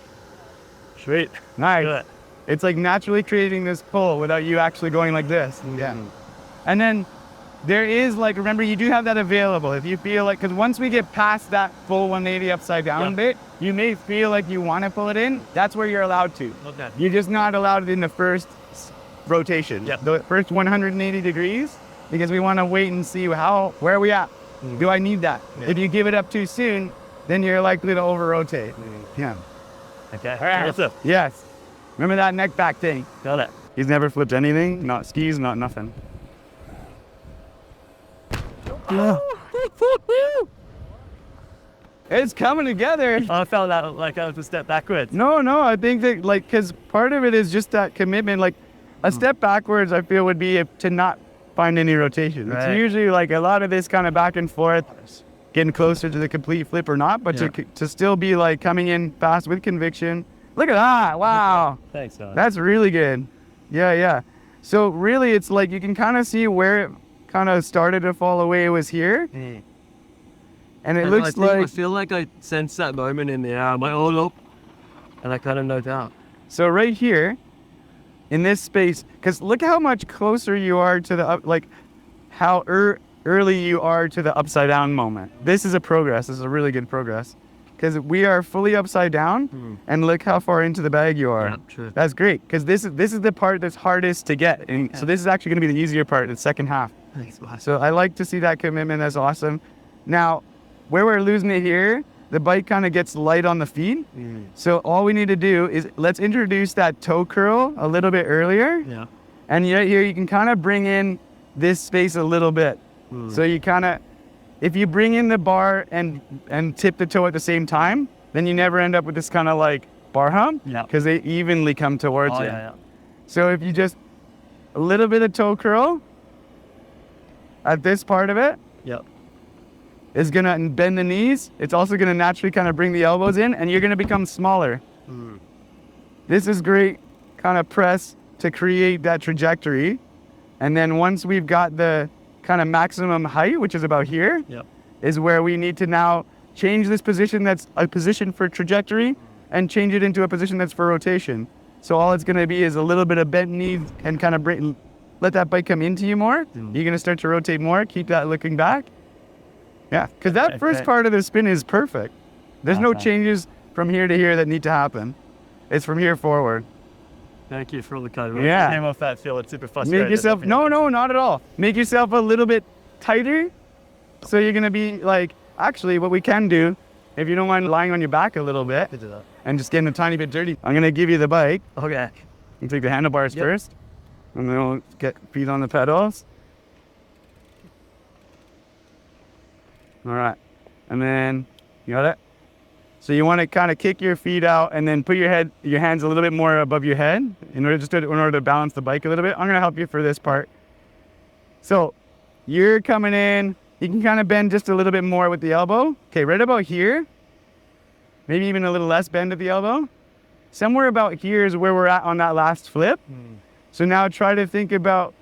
Sweet. Nice. Good. It's like naturally creating this pull without you actually going like this. Yeah. And then there is like, remember, you do have that available. If you feel like, because once we get past that full 180 upside down bit, you may feel like you want to pull it in. That's where you're allowed to. Okay. You're just not allowed it in the first rotation. Yep. The first 180 degrees, because we want to wait and see where are we at? Do I need that? If you give it up too soon, then you're likely to over rotate. Yeah. Okay. All right. Awesome. Yes. Remember that neck back thing. Got it. He's never flipped anything, not skis, not nothing. It's coming together. I felt that like I was a step backwards. No, I think that like, because part of it is just that commitment. Like a step backwards, I feel would be to not find any rotation. Right. It's usually like a lot of this kind of back and forth, getting closer to the complete flip or not, but to still be like coming in fast with conviction. Look at that, wow. Thanks, man. That's really good. Yeah. So really it's like you can kind of see where it kind of started to fall away was here. And it looks I feel like I sense that moment in the air. I'm like, oh, nope. And I kind of know doubt. So right here, in this space, because look how much closer you are to the up, like how early you are to the upside down moment. This is a progress. This is a really good progress. Because we are fully upside down, and look how far into the bag you are. Yeah, true. That's great, because this is the part that's hardest to get. And so this is actually going to be the easier part, the second half. Thanks, man. So I like to see that commitment. That's awesome. Now, where we're losing it here, the bike kind of gets light on the feet. So all we need to do is let's introduce that toe curl a little bit earlier. Yeah. And right here, you can kind of bring in this space a little bit. So you kind of, if you bring in the bar and tip the toe at the same time, then you never end up with this kind of like bar hump. Yeah. Because they evenly come towards you. Yeah. So if you just, a little bit of toe curl at this part of it, Yep. is gonna bend the knees. It's also gonna naturally kind of bring the elbows in, and you're gonna become smaller. This is great kind of press to create that trajectory. And then once we've got the kind of maximum height, which is about here, is where we need to now change this position that's a position for trajectory and change it into a position that's for rotation. So all it's gonna be is a little bit of bent knees and kind of let that bike come into you more. You're gonna start to rotate more, keep that looking back. Yeah, because that first part of the spin is perfect. There's no changes from here to here that need to happen. It's from here forward. Thank you for all the kind words. Yeah. I came off that feeling super frustrated. Make yourself, no, not at all. Make yourself a little bit tighter. So you're gonna be like, actually what we can do, if you don't mind lying on your back a little bit and just getting a tiny bit dirty, I'm gonna give you the bike. Okay. You take the handlebars first, and then we'll get feet on the pedals. All right, and then you got it. So you want to kind of kick your feet out and then put your hands a little bit more above your head in order to balance the bike a little bit. I'm gonna help you for this part. So you're coming in. You can kind of bend just a little bit more with the elbow. Okay, right about here. Maybe even a little less bend at the elbow. Somewhere about here is where we're at on that last flip. So now try to think about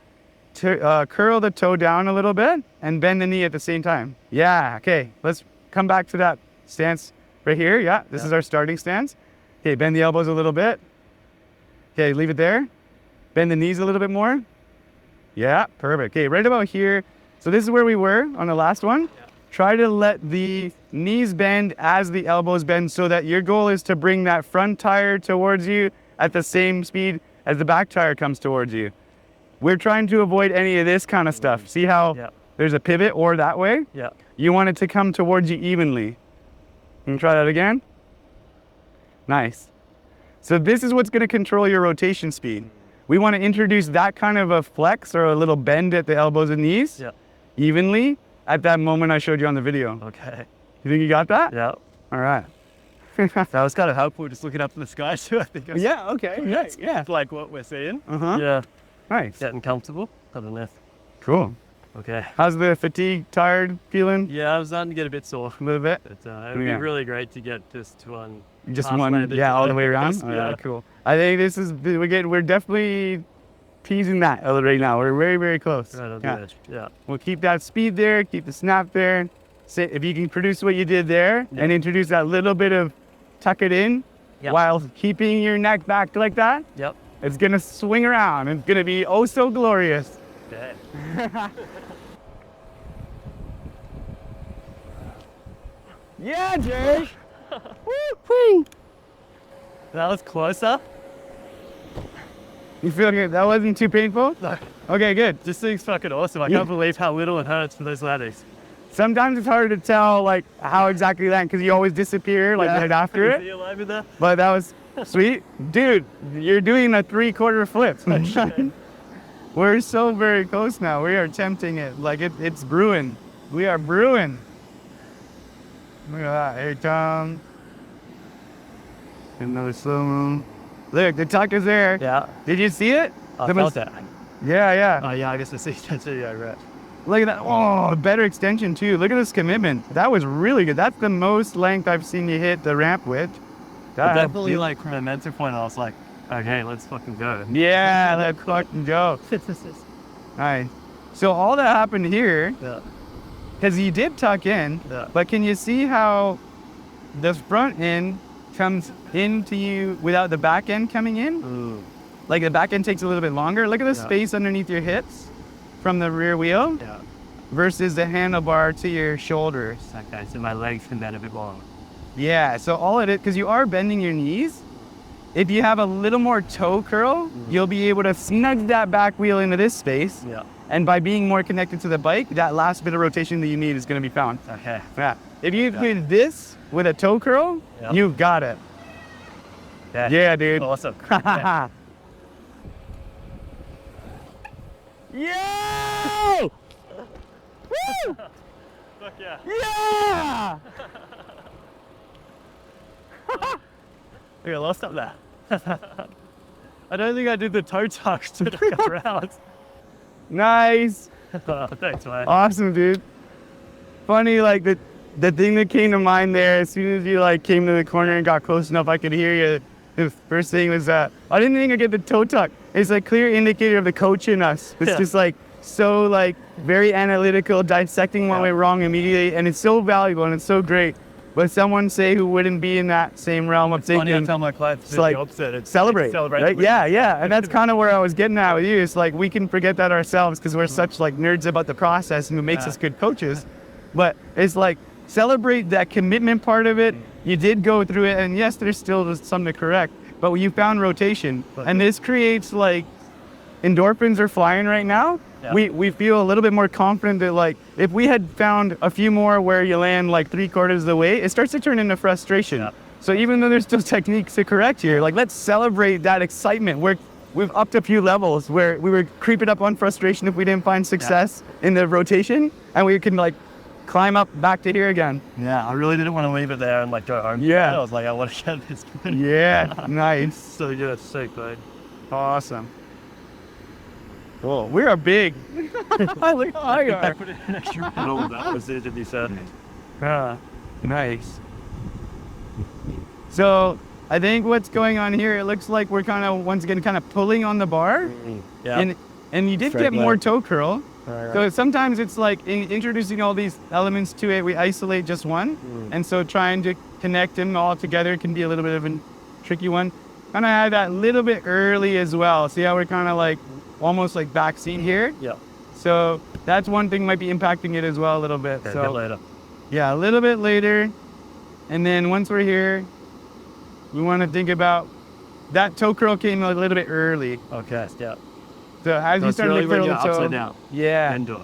curl the toe down a little bit and bend the knee at the same time. Yeah, okay. Let's come back to that stance right here. Yeah, this is our starting stance. Okay, bend the elbows a little bit. Okay, leave it there. Bend the knees a little bit more. Yeah, perfect. Okay, right about here. So this is where we were on the last one. Try to let the knees bend as the elbows bend so that your goal is to bring that front tire towards you at the same speed as the back tire comes towards you. We're trying to avoid any of this kind of stuff. See how there's a pivot or that way? Yeah. You want it to come towards you evenly. Can you try that again? Nice. So this is what's going to control your rotation speed. We want to introduce that kind of a flex or a little bend at the elbows and knees evenly at that moment I showed you on the video. Okay. You think you got that? Yeah. All right. That was kind of helpful just looking up in the sky too. I think it was okay. Yeah. like what we're seeing. Yeah. Nice. Getting comfortable. I don't know. Cool. Okay. How's the fatigue, tired feeling? Yeah, I was starting to get a bit sore. A little bit? But it'd be really great to get just one. Just one, all the way around? All right, cool. I think this is, we're definitely teasing that right now. We're very, very close. Right, I'll do that. Yeah. We'll keep that speed there, keep the snap there. If you can produce what you did there and introduce that little bit of tuck it in while keeping your neck back like that. Yep. It's gonna swing around. It's gonna be oh so glorious. Yeah. Yeah, Jay. Woo! That was closer. You feel good? That wasn't too painful? No. Okay, good. This thing's fucking awesome. I can't believe how little it hurts for those ladders. Sometimes it's hard to tell like how exactly you land because you always disappear like right after See it. you alive in there? But that was sweet. Dude, you're doing a 3/4 flip. We're so very close now. We are attempting it. Like it's brewing. We are brewing. Look at that. Here it comes. Another slow mo. Look, the tuck is there. Yeah. Did you see it? I felt that. Yeah. Oh yeah, I guess I see that too. Yeah, right. Look at that. Oh, better extension too. Look at this commitment. That was really good. That's the most length I've seen you hit the ramp with. But definitely like from a mental point, I was like, okay, let's fucking go. Yeah, let's fucking go. Nice. So all that happened here, because you did tuck in, but can you see how the front end comes into you without the back end coming in? Like the back end takes a little bit longer. Look at the space underneath your hips from the rear wheel versus the handlebar to your shoulders. Okay, so my legs can bend a bit more. Yeah, so all it is, because you are bending your knees, if you have a little more toe curl, you'll be able to snug that back wheel into this space. Yeah. And by being more connected to the bike, that last bit of rotation that you need is going to be found. Okay. Yeah. If you do this with a toe curl, you've got it. Yeah, dude. Awesome. Yeah! Woo! Fuck yeah. Yeah! I got lost up there. I don't think I did the toe tucks to the around. Nice. Thanks, mate. Awesome, dude. Funny, like the thing that came to mind there, as soon as you like came to the corner and got close enough, I could hear you. The first thing was I didn't think I'd get the toe tuck. It's a clear indicator of the coach in us. It's just like so like very analytical, dissecting what went wrong immediately, and it's so valuable and it's so great. But someone say who wouldn't be in that same realm of thinking. I tell my clients it's like the opposite. It's celebrate, right? with Yeah, and that's kind of where I was getting at with you. It's like we can forget that ourselves because we're such like nerds about the process and who makes us good coaches. But it's like celebrate that commitment part of it. You did go through it, and yes, there's still something to correct, but you found rotation, and this creates like endorphins are flying right now. Yeah. We feel a little bit more confident that like if we had found a few more where you land like 3/4 of the way, it starts to turn into frustration. Yeah. So even though there's still techniques to correct here, like let's celebrate that excitement. We've upped a few levels where we were creeping up on frustration if we didn't find success in the rotation, and we can like climb up back to here again. Yeah, I really didn't want to leave it there and like go home. Yeah. I was like, I want to get this good. Yeah, nice. So yeah, it's so good. Awesome. Cool. We are big. Look how high you I are. put in an extra pedal with that was it to be said. Nice. So I think what's going on here, it looks like we're kind of once again kind of pulling on the bar. Yeah. And you did get more toe curl. Right. So sometimes it's like introducing all these elements to it, we isolate just one. And so trying to connect them all together can be a little bit of a tricky one. Kind of had that little bit early as well. See how we're kind of like almost like backseat here? Yeah. So that's one thing might be impacting it as well a little bit. Okay, so a bit later. Yeah, a little bit later. And then once we're here, we want to think about that toe curl came a little bit early. Okay, yeah. So as you start to curl the toe, upside down. yeah, And do it.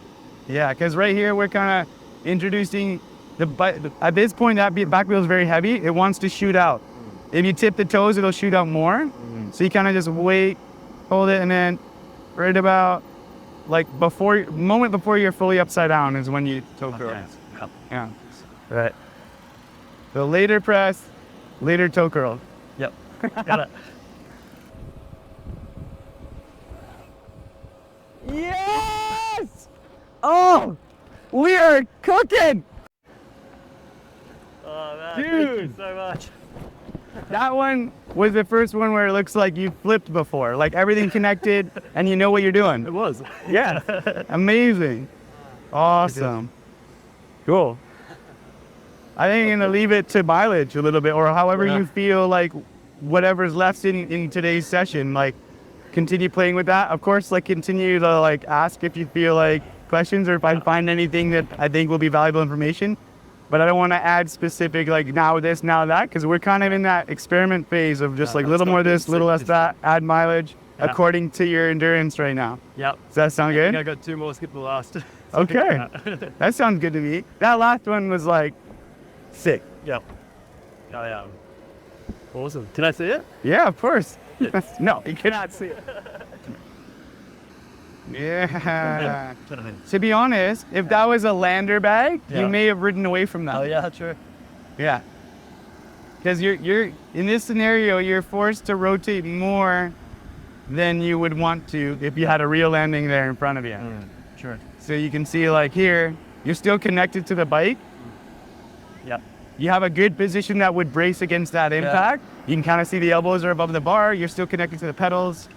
yeah, because right here we're kind of introducing at this point that back wheel is very heavy. It wants to shoot out. If you tip the toes, it'll shoot out more. So you kind of just wait, hold it, and then right about like moment before you're fully upside down is when you toe curl. Okay. Yeah. Right. So later press, later toe curl. Yep. Got it. Yes! Oh, we are cooking. Oh man, dude, thank you so much. That one was the first one where it looks like you flipped before, like everything connected and you know what you're doing. It was. Yeah. Amazing. Awesome. Cool. I think I'm gonna leave it to mileage a little bit, or however Yeah. you feel like whatever's left in today's session. Like, continue playing with that. Of course, like continue to like ask if you feel like questions or if I find anything that I think will be valuable information. But I don't want to add specific like now this, now that, because we're kind of in that experiment phase of just like little more this, little less that, add mileage according to your endurance right now. Yep. Does that sound I good? think I got 2 more, skip the last. Okay. That sounds good to me. That last one was like sick. Yep. Oh, yeah. Awesome. Can I see it? Yeah, of course. No, you cannot see it. Yeah. To be honest, if that was a lander bag, you may have ridden away from that. Oh, yeah, true. Yeah. Because you're in this scenario, you're forced to rotate more than you would want to if you had a real landing there in front of you. Sure. So you can see like here, you're still connected to the bike. Yep. You have a good position that would brace against that impact. You can kind of see the elbows are above the bar. You're still connected to the pedals.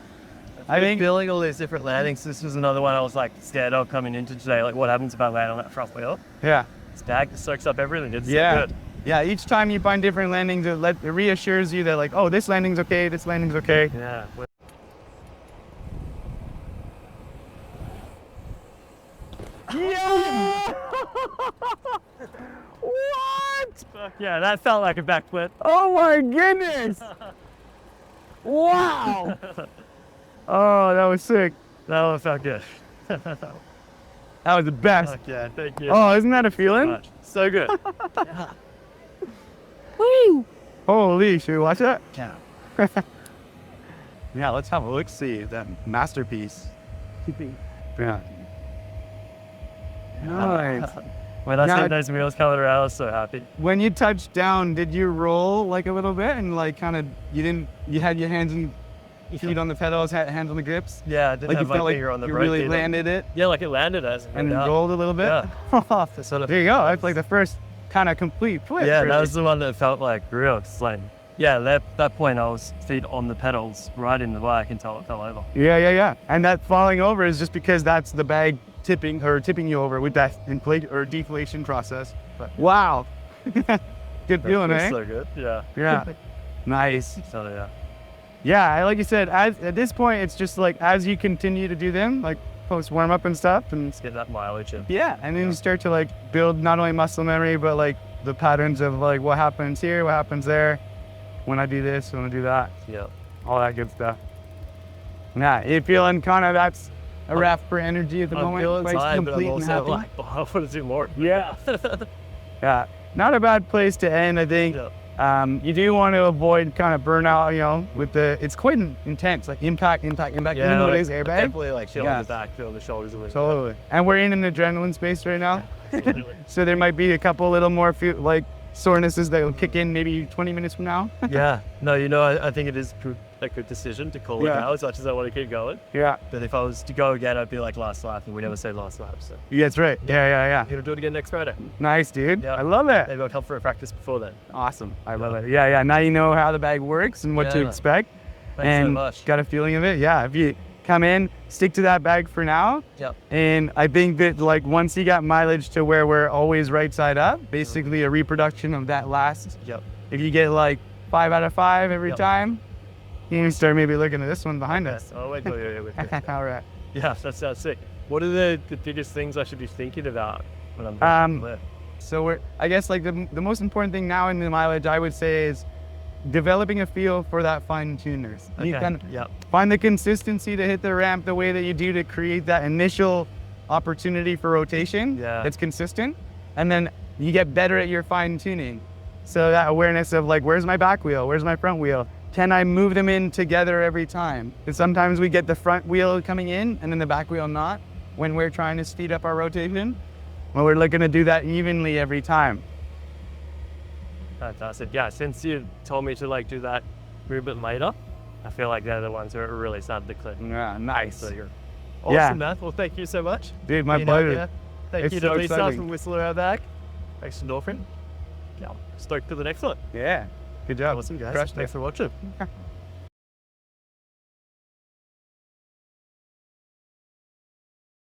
I think feeling all these different landings. This was another one I was like scared of coming into today. Like, what happens if I land on that front wheel? Yeah. This bag just soaks up everything. It's so good. Yeah. Each time you find different landings, it reassures you that like, oh, this landing's okay. This landing's okay. Yeah. Yeah. What? Fuck yeah, that felt like a backflip. Oh my goodness. Wow. Oh, that was sick. That one felt good. That was the best. Fuck yeah, thank you. Oh, isn't that a feeling? So good. Woo! Holy, should we watch that? Yeah. Yeah, let's have a look. See that masterpiece. Yeah. Nice. When I Now- seen those wheels coming around, I was so happy. When you touched down, did you roll like a little bit and like kind of you had your hands and feet on the pedals, hands on the grips? Yeah, I didn't Like you have my felt like finger on the you brake really either. landed it Yeah, like it landed as it and went up. rolled a little bit? Yeah. Sort of- There you go. That's like the first kind of complete flip. Yeah, really. that was the one that felt like real. It's like, yeah, that point I was feet on the pedals, right in the bike until it fell over. Yeah. And that falling over is just because that's the bag tipping you over with that inflate or deflation process. But wow. Good feeling, It's eh? so good. Yeah. Yeah. Nice. So yeah. Yeah, like you said, at this point, it's just like as you continue to do them, like post warm up and stuff, and Get that mileage in. yeah, and then you start to like build not only muscle memory, but like the patterns of like what happens here, what happens there, when I do this, when I do that, Yeah. all that good stuff. Yeah, you feeling kind of that's a wrap for energy at the I'm moment. feeling Like, tired, but I'm complete and also happy. like, oh, I want to do more. Yeah. Yeah, not a bad place to end, I think. Yeah. You do want to avoid kind of burnout, you know, with it's quite intense, like impact, even though it is airbag. Definitely like feeling Yeah. the back, feeling the shoulders. A little Totally. And we're in an adrenaline space right now. bit. So there might be a couple little more like sorenesses that will kick in maybe 20 minutes from now. Yeah. No, you know, I think it is a good decision to call it Yeah. now as much as I want to keep going. Yeah. But if I was to go again, I'd be like last lap, and we never say last lap. So Yeah, that's right. Yeah. I'm going to do it again next Friday. Nice, dude. Yeah. I love it. Maybe I'll come for a practice before then. Awesome. I love it. Yeah. Now you know how the bag works and what to Yeah. expect. Thanks and so much. got a feeling of it. Yeah. If you come in, stick to that bag for now. Yep. And I think that like once you got mileage to where we're always right side up, basically a reproduction of that last. Yep. If you get like 5 out of 5 every Yep. time, you can start maybe looking at this one behind us. I'll wait till you're here with me. All right. Yeah, that sounds sick. What are the biggest things I should be thinking about when I'm there? So I guess like the most important thing now in the mileage, I would say, is developing a feel for that fine tuners. You Okay. kind of Yep. find the consistency to hit the ramp the way that you do to create that initial opportunity for rotation. Yeah. That's consistent. And then you get better at your fine tuning. So that awareness of like, where's my back wheel? Where's my front wheel? Can I move them in together every time? Because sometimes we get the front wheel coming in and then the back wheel not when we're trying to speed up our rotation. Well, we're looking to do that evenly every time. Fantastic. Yeah, since you told me to like do that a little bit later, I feel like they're the ones who are really started to click. Yeah, nice. So you're awesome, Yeah. man. Well, thank you so much. Dude, my Being out pleasure. here. Thank It's you to so Lisa exciting. from Whistler Airbag. Thanks to Norfin. Yeah, stoked for the next one. Yeah, good job. Awesome, guys. Crushed it. Thanks for watching.